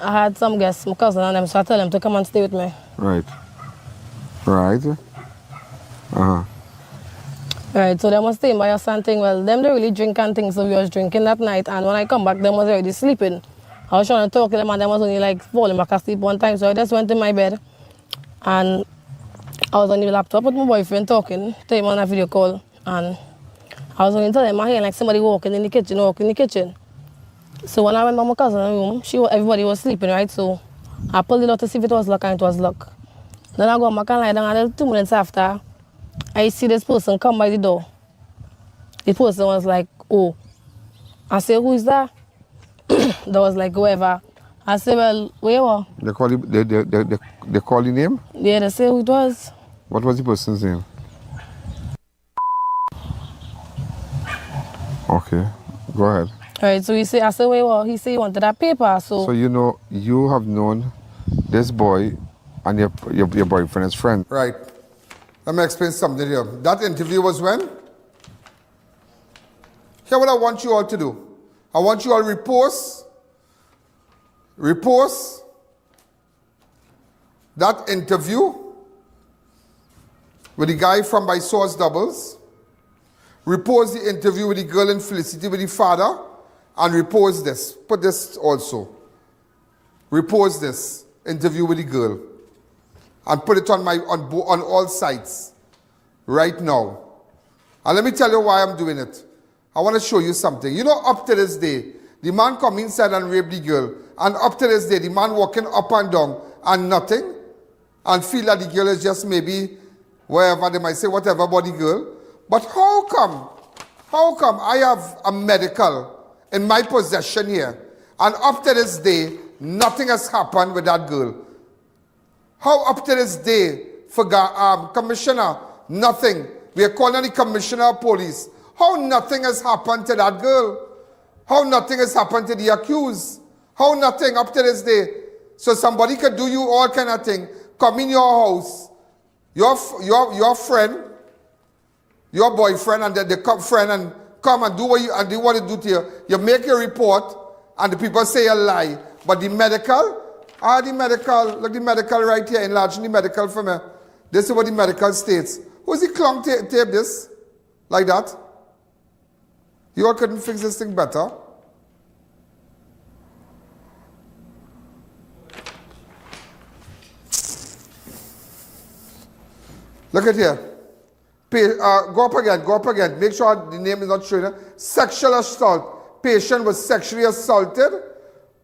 I had some guests, my cousin and them, so I told them to come and stay with me. Right. Right. Right, so they was staying by us and thing. Well, them don't really drink and things, so we was drinking that night. And when I come back, them was already sleeping. I was trying to talk to them and them was only like falling back asleep one time. So I just went in my bed and I was on the laptop with my boyfriend talking to him on a video call. And I was only telling him I hear like somebody walking in the kitchen. So when I went by my cousin's room, everybody was sleeping, right? So I pulled it out to see if it was locked and it was locked. Then I go back and lie down and 2 minutes after, I see this person come by the door. The person was like, oh. I said, who is that? That was like, whoever. I said, well, where you are? They call your name? Yeah, they say who it was. What was the person's name? Okay, go ahead. Right, so I said, where you are? He said he wanted that paper, so... So you have known this boy and your boyfriend's friend. Right. Let me explain something here. That interview was when? Here's what I want you all to do. I want you all repost that interview with the guy from By Source Doubles. Repost the interview with the girl in Felicity with the father. And repost this. Put this also. Repost this interview with the girl. And put it on all sites right now. And let me tell you why I'm doing it. I want to show you something. You know, up to this day, the man come inside and rape the girl. And up to this day, the man walking up and down and nothing. And feel that the girl is just maybe wherever they might say whatever about the girl. But how come I have a medical in my possession here, and up to this day, nothing has happened with that girl? How up to this day, for Commissioner, nothing. We are calling the Commissioner of Police. How nothing has happened to that girl? How nothing has happened to the accused? How nothing up to this day? So somebody could do you all kind of thing. Come in your house, your friend, your boyfriend, and the friend, and come and do what you do to you. You make a report, and the people say a lie. But the medical, look the medical right here, enlarging the medical for me. This is what the medical states. Who's the clone tape this? Like that? You all couldn't fix this thing better? Look at here. Go up again. Make sure the name is not showing. Sexual assault. Patient was sexually assaulted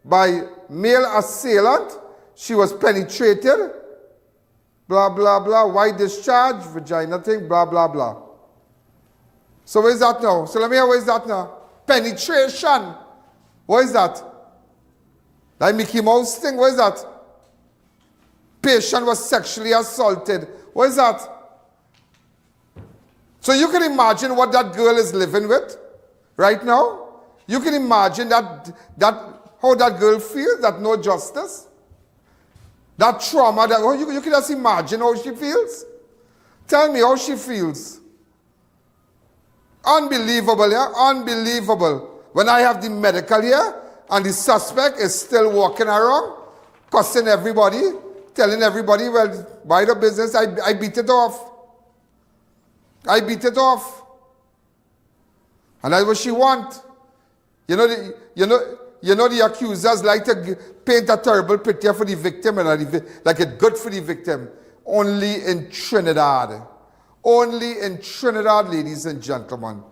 by male assailant. She was penetrated. Blah, blah, blah. White discharge, vagina thing, blah, blah, blah. So where's that now? So let me hear where's that now? Penetration. What is that? That Mickey Mouse thing, what is that? Patient was sexually assaulted. What is that? So you can imagine what that girl is living with, right now? You can imagine how that girl feels, that no justice. That trauma, you can just imagine how she feels. Tell me how she feels. Unbelievable, yeah? Unbelievable. When I have the medical here, and the suspect is still walking around, cussing everybody, telling everybody, well, by the business, I beat it off. I beat it off. And that's what she wants. You know the accusers like to paint a terrible picture for the victim and like it's good for the victim. Only in Trinidad. Only in Trinidad, ladies and gentlemen.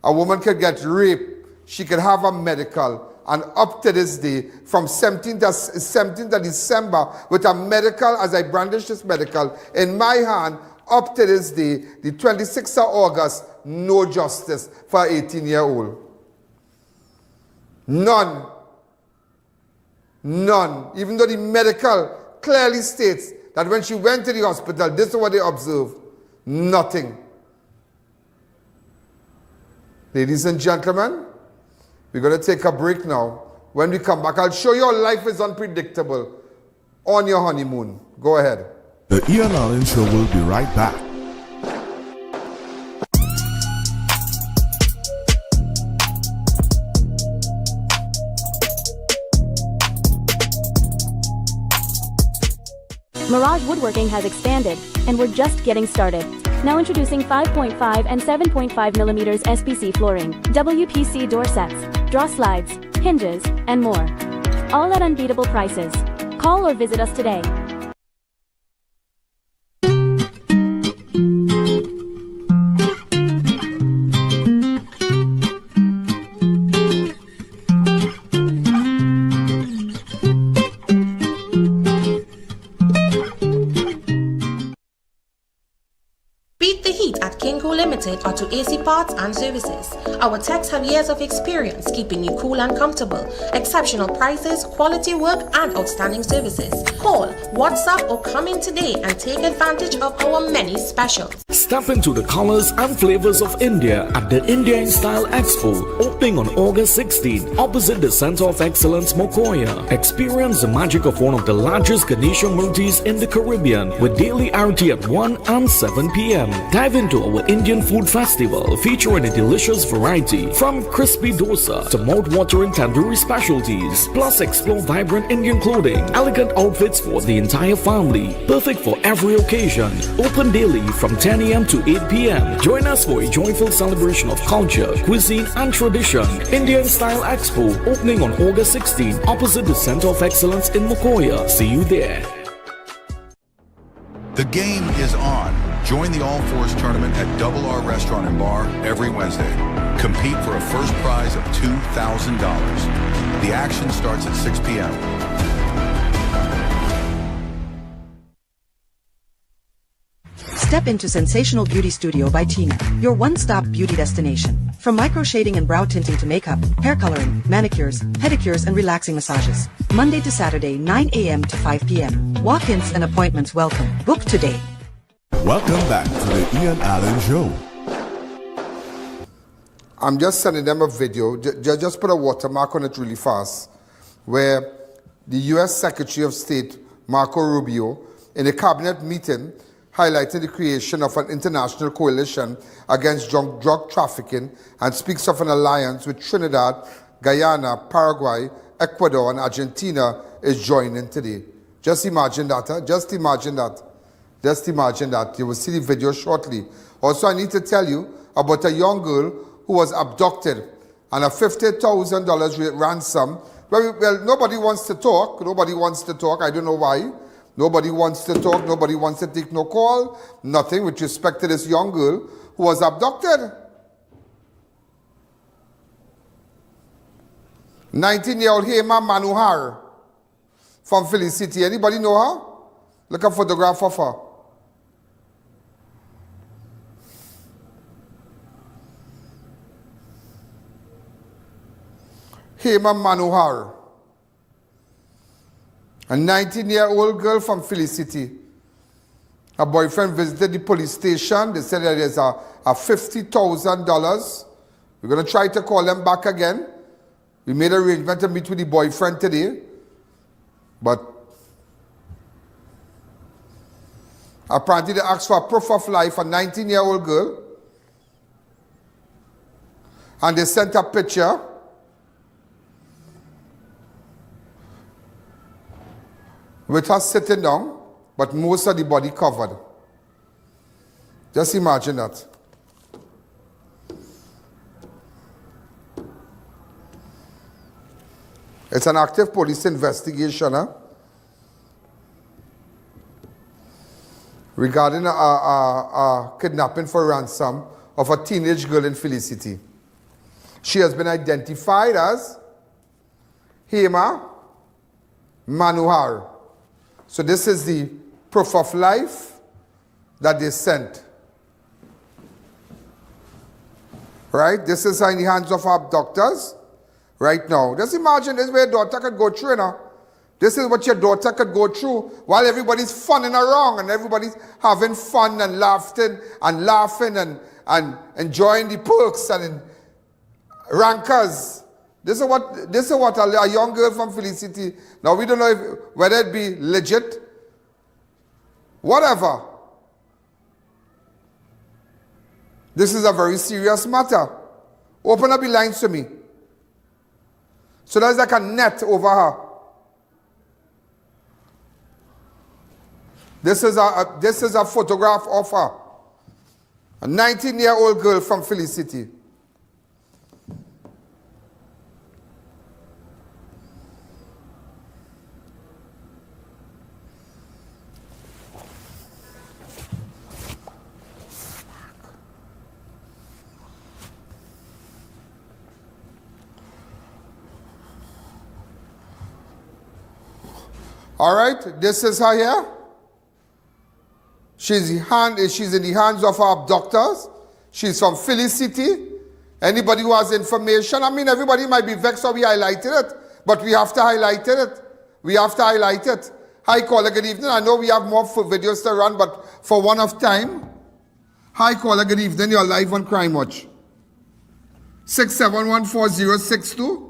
A woman could get raped. She could have a medical. And up to this day, from 17th of December, with a medical, as I brandish this medical, in my hand, up to this day, the 26th of August, no justice for an 18-year-old. None. None. Even though the medical clearly states that when she went to the hospital, this is what they observed. Nothing. Ladies and gentlemen, we're going to take a break now. When we come back, I'll show you how life is unpredictable on your honeymoon. Go ahead. The Ian Alleyne Show will be right back. Mirage Woodworking has expanded, and we're just getting started. Now introducing 5.5 and 7.5 millimeters SPC flooring, WPC door sets, draw slides, hinges, and more. All at unbeatable prices. Call or visit us today. Limited Auto AC Parts and Services. Our techs have years of experience keeping you cool and comfortable. Exceptional prices, quality work, and outstanding services. Call, WhatsApp, or come in today and take advantage of our many specials. Step into the colors and flavors of India at the India in Style Expo, opening on August 16, opposite the Center of Excellence, Mokoya. Experience the magic of one of the largest Ganesha Murtis in the Caribbean with daily arati at 1 and 7 p.m. Dive into our Indian Food Festival featuring a delicious variety from crispy dosa to mouth-watering tandoori specialties. Plus explore vibrant Indian clothing, elegant outfits for the entire family, perfect for every occasion. Open daily from 10 a.m. to 8 p.m. Join us for a joyful celebration of culture, cuisine and tradition. Indian Style Expo opening on August 16 opposite the Center of Excellence in Mokoya. See you there. The game is on. Join the All Fours tournament at Double R Restaurant and Bar every Wednesday. Compete for a first prize of $2,000. The action starts at 6 p.m. Step into Sensational Beauty Studio by Tina, your one-stop beauty destination. From micro shading and brow tinting to makeup, hair coloring, manicures, pedicures, and relaxing massages. Monday to Saturday, 9 a.m. to 5 p.m. Walk-ins and appointments welcome. Book today. Welcome back to the Ian Alleyne Show. I'm just sending them a video, just put a watermark on it really fast, where the U.S. Secretary of State, Marco Rubio, in a cabinet meeting, highlighted the creation of an international coalition against drug trafficking and speaks of an alliance with Trinidad, Guyana, Paraguay, Ecuador, and Argentina is joining today. Just imagine that, huh? Just imagine that. Just imagine that. You will see the video shortly. Also, I need to tell you about a young girl who was abducted and a $50,000 ransom. Well, nobody wants to talk. Nobody wants to talk. I don't know why. Nobody wants to talk. Nobody wants to take no call. Nothing with respect to this young girl who was abducted. 19-year-old Hema Manohar from Felicity. Anybody know her? Look at a photograph of her. Hema Manohar. A 19-year-old girl from Felicity. Her boyfriend visited the police station. They said that there's a $50,000 We're going to try to call them back again. We made an arrangement to meet with the boyfriend today. But apparently they asked for a proof of life, a 19-year-old girl. And they sent a picture. With her sitting down, but most of the body covered. Just imagine that. It's an active police investigation, regarding a kidnapping for ransom of a teenage girl in Felicity. She has been identified as Hema Manohar. So this is the proof of life that they sent. Right? This is in the hands of our abductors right now. Just imagine this way your daughter could go through, you know. This is what your daughter could go through while everybody's funning around and everybody's having fun and laughing and enjoying the perks and rankers. This is what a young girl from Felicity. Now we don't know whether it be legit. Whatever. This is a very serious matter. Open up the lines to me. So there's like a net over her. This is a photograph of her. A 19-year-old girl from Felicity. All right, this is her here. She's in the hands of our abductors. She's from Felicity. Anybody who has information, I mean, everybody might be vexed or we highlighted it, but we have to highlight it. We have to highlight it. Hi, caller, good evening. I know we have more videos to run, but for one of time. Hi, caller, good evening. You're live on Crime Watch. 6714062.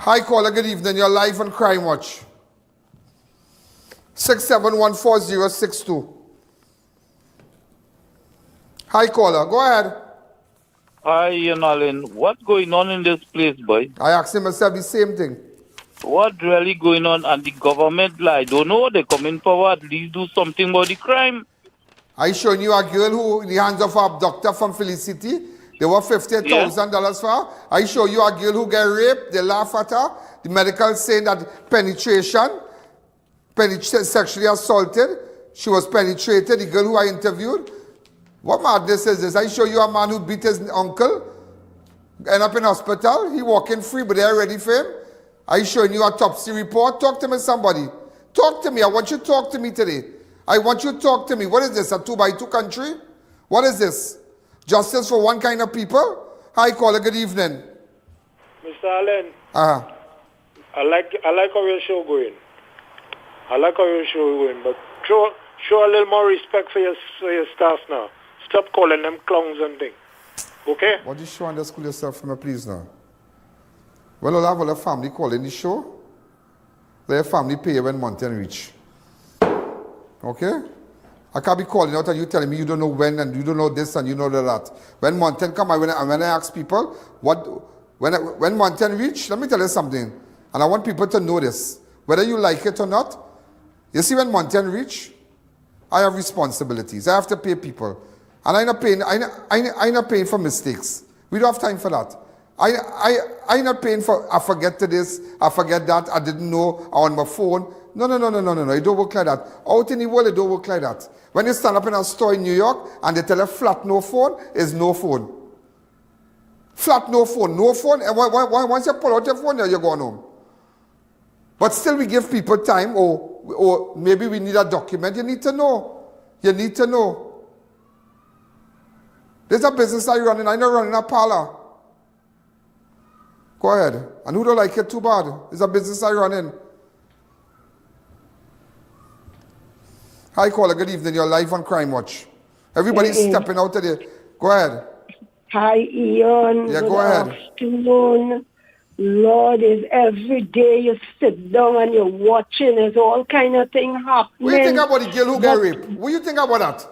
Hi, caller, good evening. You're live on Crime Watch. 6714062. Hi, caller. Go ahead. Hi, ianalleyne. What's going on in this place, boy? I asked him myself the same thing. What really going on? And the government, I don't know, they coming forward, at least do something about the crime. I showing you a girl who, in the hands of an abductor from Felicity, they were $50,000 for her. I show you a girl who get raped, they laugh at her. The medical saying that penetration, sexually assaulted, she was penetrated, the girl who I interviewed. What madness is this? I show you a man who beat his uncle, end up in hospital, he walking free, but they're ready for him. I showing you a autopsy report. Talk to me, somebody. Talk to me. I want you to talk to me today. I want you to talk to me. What is this, a 2x2 country? What is this? Justice for one kind of people? Hi, caller, good evening. Mr. Allen. Uh-huh. I like how your show going. But show a little more respect for your staff now. Stop calling them clowns and things. Okay? What do you show underschool yourself from me, please now? Well, I'll have all the family calling the show. Let your family pay you when mountain reach. Okay? I can't be calling out and you telling me you don't know when and you don't know this and you know that. When mountain come, when I ask people, when mountain reach, let me tell you something. And I want people to know this. Whether you like it or not, you see when mountain reach, I have responsibilities. I have to pay people. And I'm not paying for mistakes. We don't have time for that. I'm not paying for, I forget to this, I forget that, I didn't know, on my phone. No. It don't work like that. Out in the world, it don't work like that. When you stand up in a store in New York and they tell you flat no phone is no phone. Flat no phone. No phone. And once you pull out your phone, you're going home. But still we give people time, or maybe we need a document. You need to know. You need to know. There's a business I run in. I'm not running a parlor. Go ahead. And who don't like it too bad? It's a business I run in. Hi, caller. Good evening. You're live on Crime Watch. Everybody's stepping out of there. Go ahead. Hi, Ian. Yeah, Good go ahead. afternoon. Lord, is every day you sit down and you're watching, there's all kind of thing happening. What do you think about the girl who got raped? What do you think about that?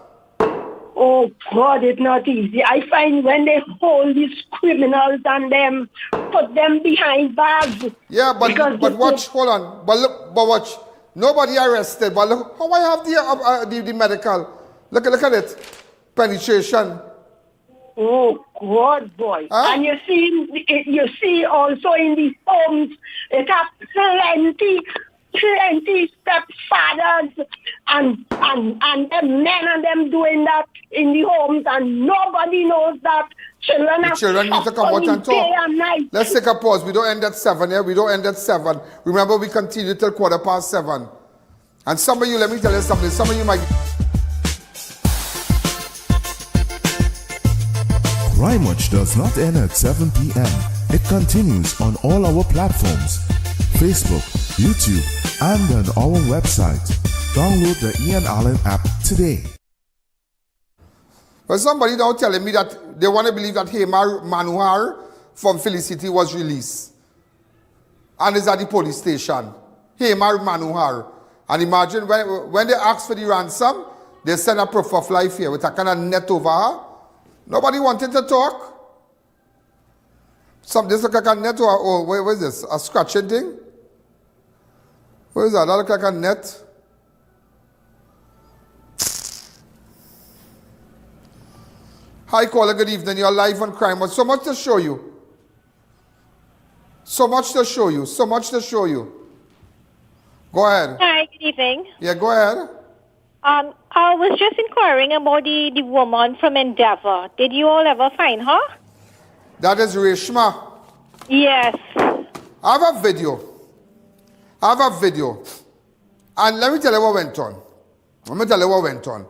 Oh, God, it's not easy. I find when they hold these criminals and them, put them behind bars. Yeah, but watch, hold on. But watch. Nobody arrested. But look, how I have the medical. Look at it. Penetration. Oh, God, boy. Huh? And you see also in these homes, it have plenty stepfathers and them men and them doing that in the homes, and nobody knows that children need to come out and talk. Let's take a pause. We don't end at 7 here. We don't end at 7. Remember, we continue till 7:15. And some of you, let me tell you something. Some of you might... Crime Watch does not end at 7 p.m. It continues on all our platforms, Facebook, YouTube, and on our website. Download the Ian Allen app today. Well, somebody now telling me that they want to believe that Hemar Manohar from Felicity was released and is at the police station. Hemar Manohar. And imagine when they ask for the ransom, they send a proof of life here with a kind of net over her. Nobody wanted to talk. This look like a net or what is this? A scratching thing? What is that? That look like a net. Hi, caller. Good evening. You're live on Crime Watch. So much to show you. So much to show you. So much to show you. Go ahead. Hi, good evening. Yeah, go ahead. I was just inquiring about the woman from Endeavour. Did you all ever find her? That is Reshma. Yes. I have a video. And let me tell you what went on.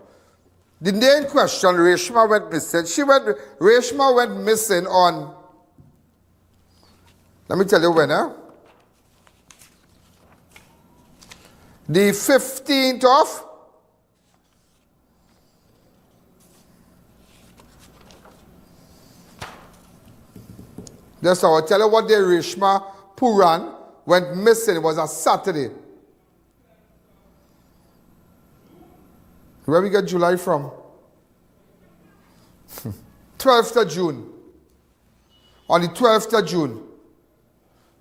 The day in question, Reshma went missing. Reshma went missing on... Let me tell you when, the 15th of... That's how I tell you what day Reshma Puran went missing. It was a Saturday. Where we get July from? 12th of June. On the 12th of June.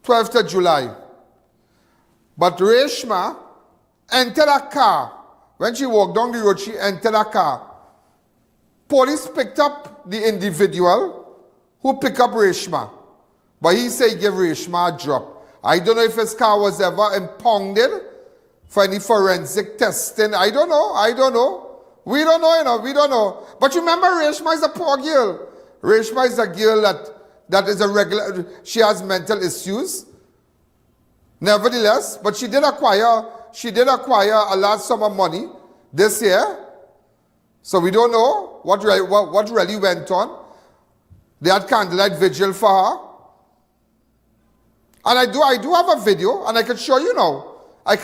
12th of July. But Reshma entered a car. When she walked down the road, she entered a car. Police picked up the individual who picked up Reshma. But he said he gave Reshma a drop. I don't know if his car was ever impounded for any forensic testing. I don't know. We don't know. But you remember, Reshma is a poor girl. Reshma is a girl that is a regular, she has mental issues. Nevertheless, but she did acquire a large sum of money this year. So we don't know what really went on. They had candlelight vigil for her. And I do have a video, and I can show you now. That's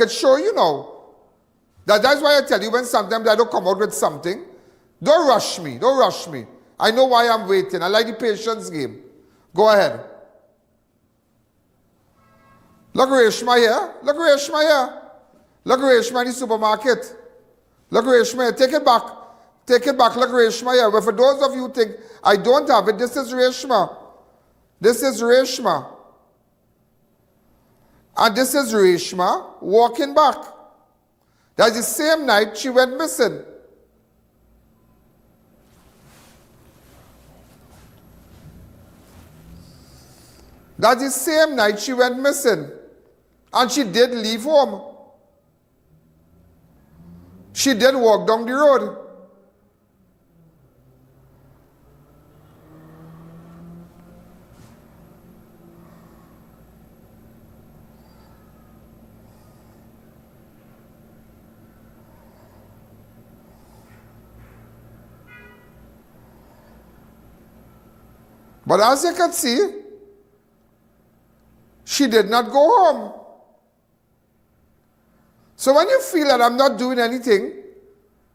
why I tell you, when sometimes I don't come out with something, don't rush me. I know why I'm waiting. I like the patience game. Go ahead. Look Reshma here. Look Reshma in the supermarket. Look Reshma here. Take it back. Look Reshma here. But for those of you who think I don't have it, this is Reshma. And this is Reshma walking back. That's the same night she went missing. That's the same night she went missing. And she did leave home. She did walk down the road. But as you can see, she did not go home. So when you feel that I'm not doing anything,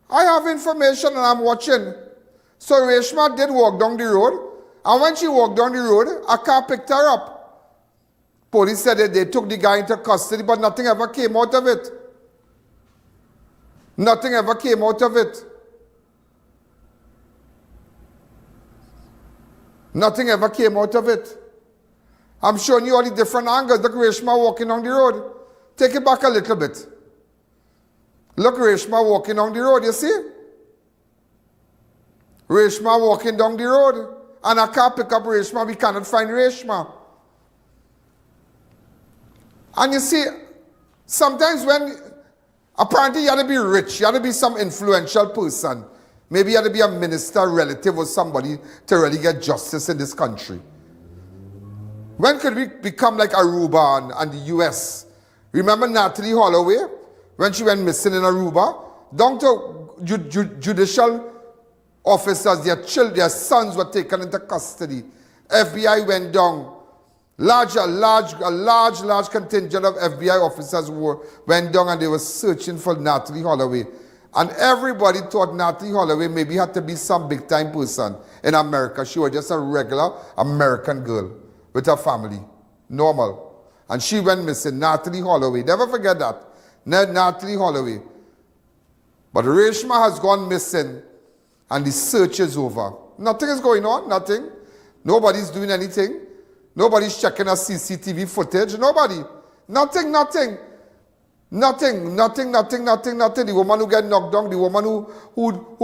I have information and I'm watching. So Reshma did walk down the road, and when she walked down the road, a car picked her up. Police said that they took the guy into custody, but nothing ever came out of it. Nothing ever came out of it. Nothing ever came out of it. I'm showing you all the different angles. Look, Reshma walking down the road. Take it back a little bit. Look, Reshma walking down the road, you see? Reshma walking down the road. And a car pick up Reshma, we cannot find Reshma. And you see, sometimes when, apparently you have to be rich, you have to be some influential person. Maybe you have to be a minister, relative, or somebody to really get justice in this country. When could we become like Aruba and the US? Remember Natalie Holloway? When she went missing in Aruba? Down to judicial officers, their sons were taken into custody. FBI went down. A large contingent of FBI officers went down and they were searching for Natalie Holloway. And everybody thought Natalie Holloway maybe had to be some big time person in America. She was just a regular American girl with her family. Normal. And she went missing. Natalie Holloway. Never forget that. Natalie Holloway. But Reshma has gone missing and the search is over. Nothing is going on. Nothing. Nobody's doing anything. Nobody's checking her CCTV footage. Nobody. Nothing. Nothing. The woman who got knocked down, the woman who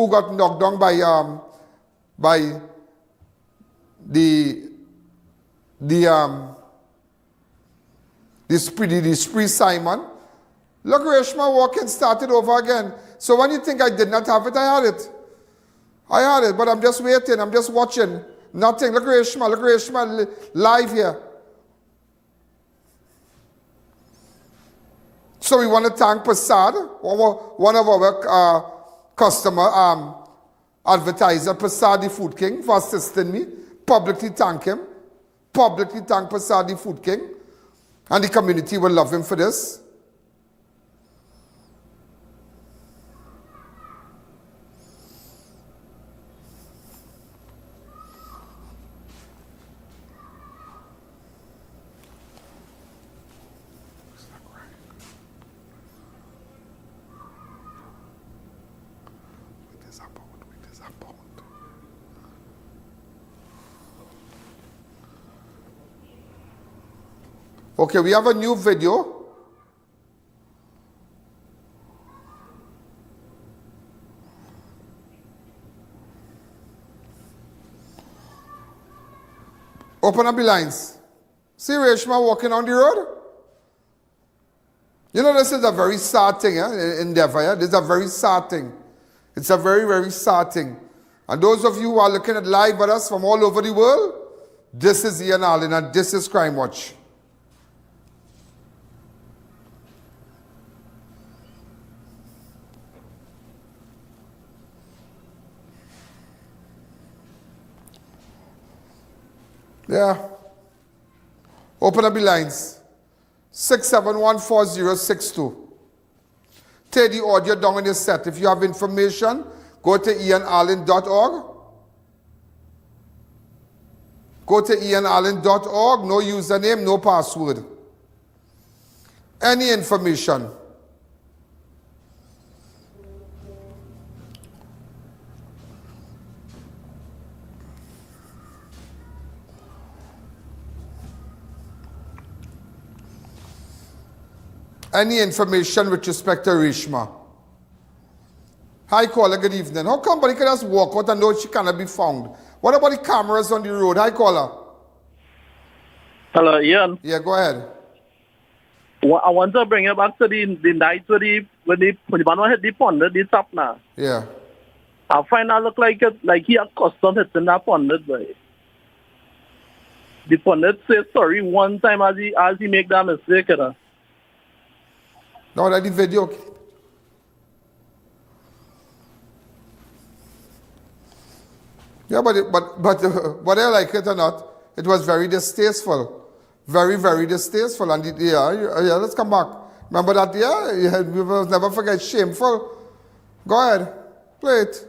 got knocked down by the spree Simon. Look, Reshma walking started over again. So when you think I did not have it, I had it. But I'm just waiting. I'm just watching. Nothing. Look, Reshma live here. So we want to thank Prasad, one of our customer advertiser, Prasad the Food King, for assisting me. Publicly thank him. Publicly thank Prasad the Food King. And the community will love him for this. Okay, we have a new video. Open up the lines. See Reshma walking on the road? You know, this is a very sad thing, endeavor. Yeah? This is a very sad thing. It's a very, very sad thing. And those of you who are looking at live with us from all over the world, this is Ian Alleyne and this is Crime Watch. Yeah. Open up the lines. 6714062. Take the audio down on your set. If you have information, go to ianalleyne.org. Go to ianalleyne.org. No username, no password. Any information. Any information with respect to Reshma. Hi, caller, good evening. How come somebody can just walk out and know she cannot be found? What about the cameras on the road? Hi, caller. Hello, Ian. Yeah, go ahead. I want to bring you back to the night when the man hit the pond, the top now. Yeah. I find that look like he had custom hitting that pundit, boy. The pundit says sorry one time as he make that mistake. No, that's the video. Yeah, but whether I like it or not, it was very distasteful. Very, very distasteful. And let's come back. Remember that, we will never forget, shameful. Go ahead, play it.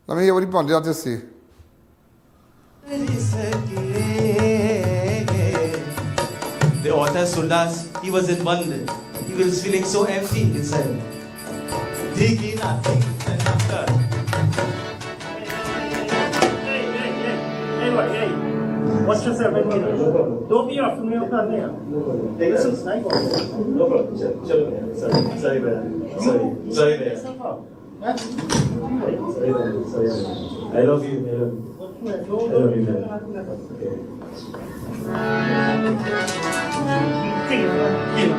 Let me hear what he wanted to say. The author told us he was in London. He was feeling so empty inside. Digging and digging and after. Hey, watch yourself. Don't be after me up there. This is nice. No problem. Sorry, man. Sorry, man. I love you.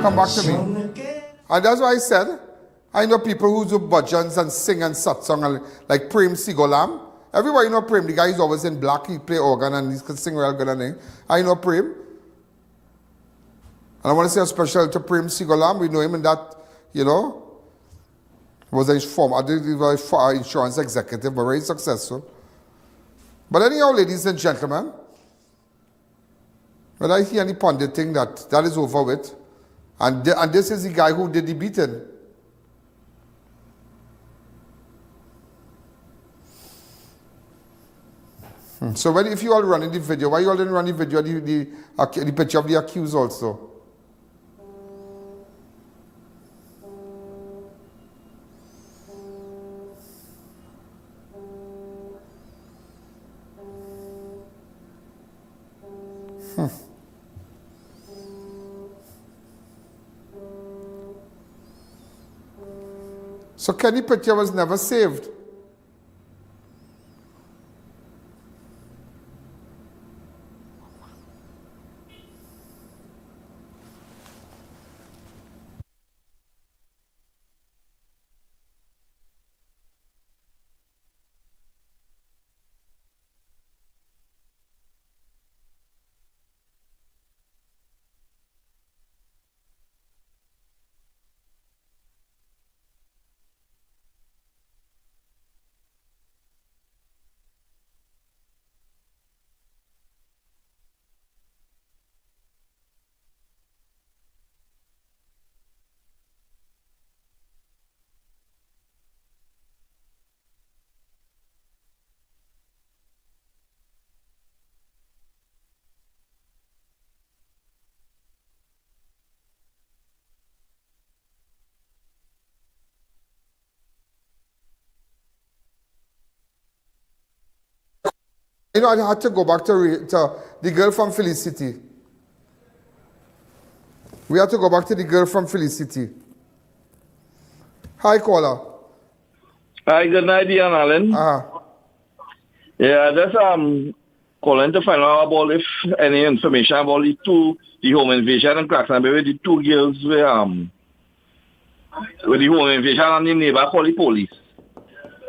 Come back to me. And that's why I said, I know people who do bhajans and sing and satsang like Prem Sigolam. Everybody know Prem. The guy is always in black. He play organ and he can sing real good and thing. I know Prem. And I want to say a special to Prem Sigolam. We know him in that, was a insurance executive, but very successful. But anyhow, ladies and gentlemen, when I hear any pundit thing that is over with, and this is the guy who did the beating. So if you all running the video, why you all didn't run the video, the picture of the accused also? So Kenny picture was never saved. I had to go back to the girl from Felicity. We had to go back to the girl from Felicity. Hi, caller. Hi, good night, Ian Yeah, just calling to find out about if any information about the home invasion and cracks, and maybe the two girls with the home invasion and the neighbor called the police.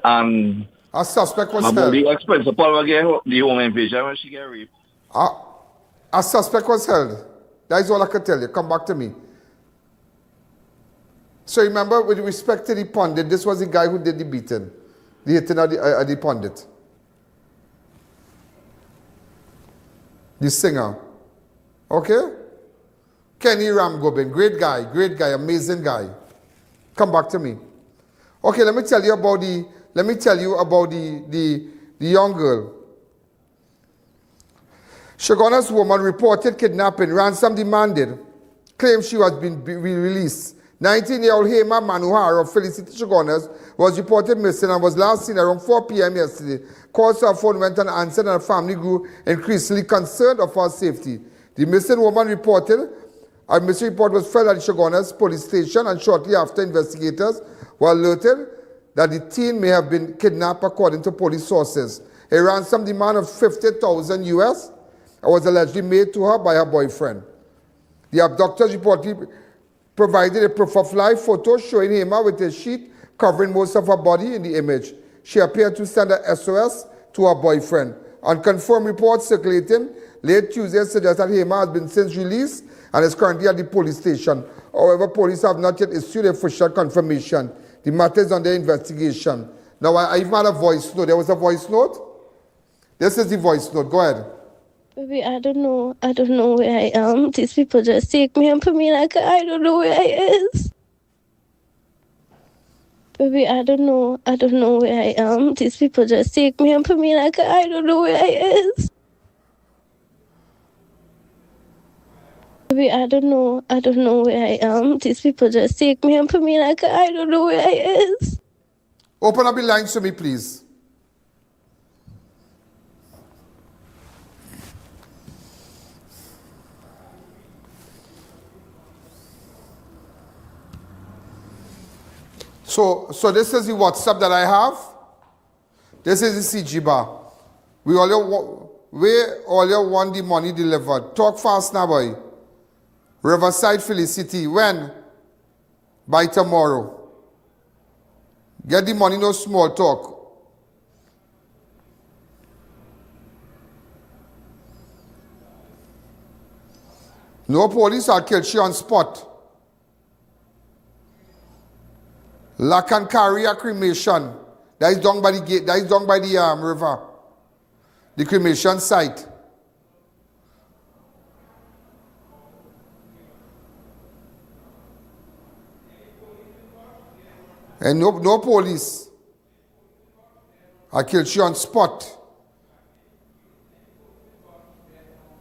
And a suspect was held. The ex-principal get the home invasion when she get raped. A suspect was held. That is all I can tell you. Come back to me. So remember, with respect to the pundit, this was the guy who did the beating. The hitting of the pundit. The singer. Okay? Kenny Ramgobin. Great guy, amazing guy. Come back to me. Okay, let me tell you about the young girl. Chaguanas woman reported kidnapping, ransom demanded, claims she was being released. 19-year-old Hema Manuhar of Felicity Chaguanas was reported missing and was last seen around 4 p.m. yesterday. Calls to her phone went unanswered and her family grew increasingly concerned of her safety. The missing woman reported, a missing report was filed at the Chaguanas police station, and shortly after, investigators were alerted that the teen may have been kidnapped according to police sources. A ransom demand of $50,000 US was allegedly made to her by her boyfriend. The abductors reportedly provided a proof of life photo showing Hema with a sheet covering most of her body in the image. She appeared to send a SOS to her boyfriend. Unconfirmed reports circulating late Tuesday suggest that Hema has been since released and is currently at the police station. However, police have not yet issued official confirmation. The matter is under investigation. Now, I even had a voice note. There was a voice note. This is the voice note. Go ahead. Baby, I don't know where I am. These people just take me and put me like I don't know where I is. Baby, I don't know where I am. These people just take me and put me like I don't know where I is. Baby, I don't know where I am. These people just take me and put me like I don't know where I is. Open up the lines to me, please. So this is the WhatsApp that I have. This is the CG bar. Where all you want the money delivered. Talk fast now, boy. Riverside Felicity. When? By tomorrow. Get the money, no small talk. No police, I'll kill you on spot. Lacancaria cremation. That is done by the gate. That is done by the river. The cremation site. And no police. I killed you on spot.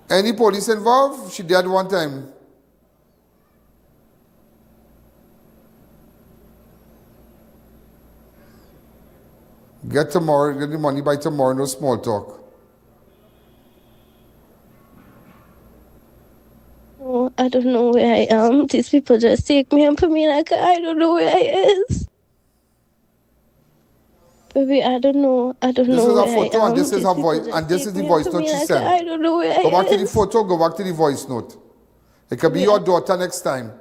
Any police involved? She died one time. Get the money by tomorrow, no small talk. Oh, I don't know where I am. These people just take me and put me like I don't know where I is. Baby, I don't know where I am. This is her photo and this is her voice, and this is the voice note she sent. I don't know where I Go back is. to the photo, go back to the voice note. It could be your daughter next time.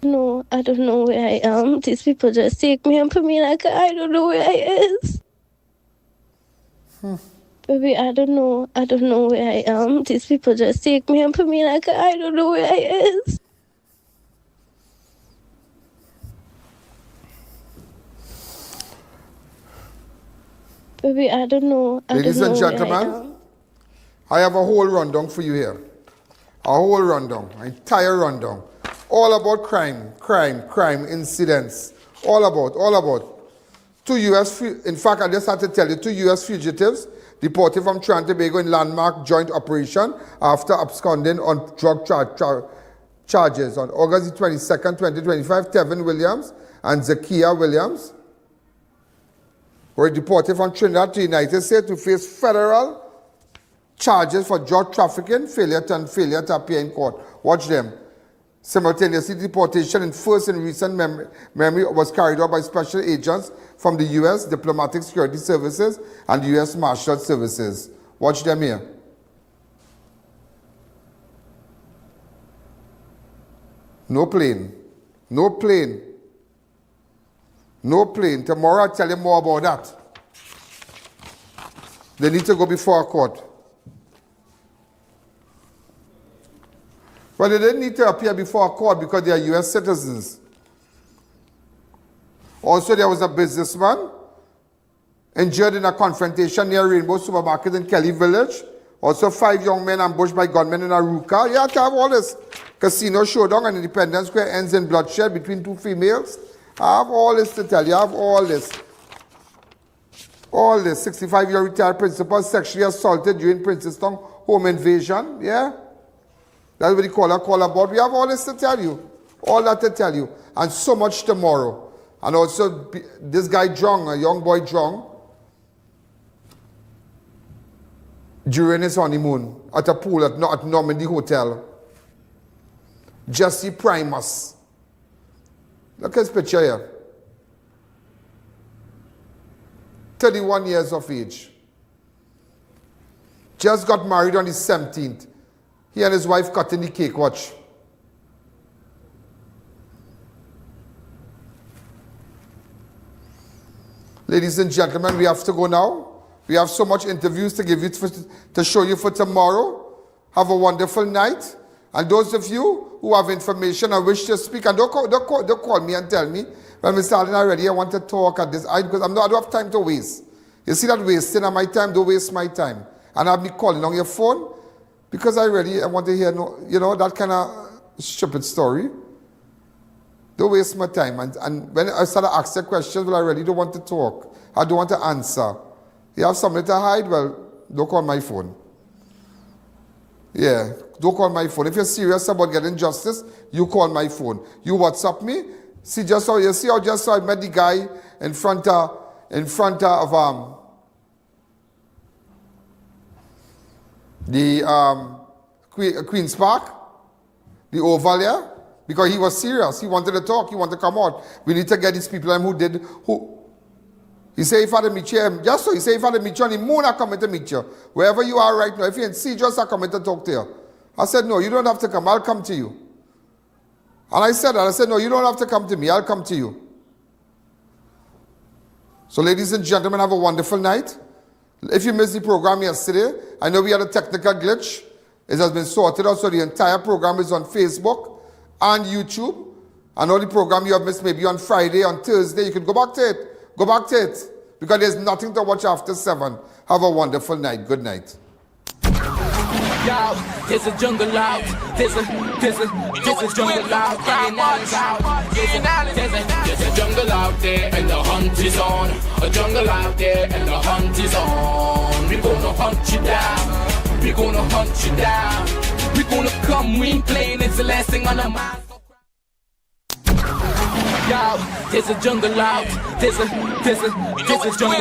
No, I don't know where I am. These people just take me and put me like I don't know where I is. Baby, I don't know where I am. These people just take me and put me like I don't know where I is. Baby, I don't know. Ladies and gentlemen, I have a whole rundown for you here. A whole rundown, an entire rundown. All about crime incidents. All about. In fact, I just had to tell you, 2 U.S. fugitives deported from Trinidad and Tobago in landmark joint operation after absconding on drug charges. On August 22nd, 2025, Tevin Williams and Zakia Williams were deported from Trinidad to the United States to face federal charges for drug trafficking, failure to appear in court. Watch them. Simultaneously, deportation in first and recent memory was carried out by special agents from the U.S. Diplomatic Security Services and the U.S. Marshal Services. Watch them here. No plane. Tomorrow I'll tell you more about that. They need to go before a court. Well, they didn't need to appear before a court because they are U.S. citizens. Also, there was a businessman injured in a confrontation near Rainbow Supermarket in Kelly Village. Also, 5 young men ambushed by gunmen in Aruka. Yeah, I have all this. Casino showdown and Independence Square ends in bloodshed between 2 females. I have all this to tell you. I have all this. 65-year retired principal sexually assaulted during Princeton home invasion. Yeah? That's what they call about. We have all this to tell you. All that to tell you. And so much tomorrow. And also, this guy drunk, a young boy drunk, during his honeymoon at a pool at Normandy Hotel. Jesse Primus. Look at his picture here. 31 years of age. Just got married on the 17th. He and his wife cutting the cake. Watch. Ladies and gentlemen, we have to go now. We have so much interviews to give you to show you for tomorrow. Have a wonderful night. And those of you who have information and wish to speak, and don't call me and tell me, when Mr. Allen already, I want to talk at this, because I don't have time to waste. You see that wasting of my time? Don't waste my time. And have me calling on your phone because I want to hear, that kind of stupid story. Don't waste my time. And when I start to ask you questions, well, I really don't want to talk. I don't want to answer. You have something to hide? Well, don't call my phone. Yeah, don't call my phone. If you're serious about getting justice, you call my phone. You WhatsApp me. See how I met the guy in front of the Queen's Park, the Oval here, because he was serious. He wanted to talk. He wanted to come out. We need to get these people who. He said if I had to meet you, just so he said if I had to meet you on the moon, I come to meet you. Wherever you are right now, if you ain't see just I come to talk to you. I said, no, you don't have to come. I'll come to you. And I said that. I said, no, you don't have to come to me. I'll come to you. So ladies and gentlemen, have a wonderful night. If you missed the program yesterday, I know we had a technical glitch. It has been sorted out, so the entire program is on Facebook and YouTube. And all the program you have missed maybe on Friday, on Thursday, you can go back to it. Go back to it. Because there's nothing to watch after 7. Have a wonderful night. Good night. Yo, there's a jungle out. There's a jungle out. There's a jungle out there and the hunt is on. A jungle out there and the hunt is on. We're gonna hunt you down. We're gonna hunt you down. We're gonna come, we ain't playing, it's the last thing on our mind. Yo, there's a jungle out. There's a jungle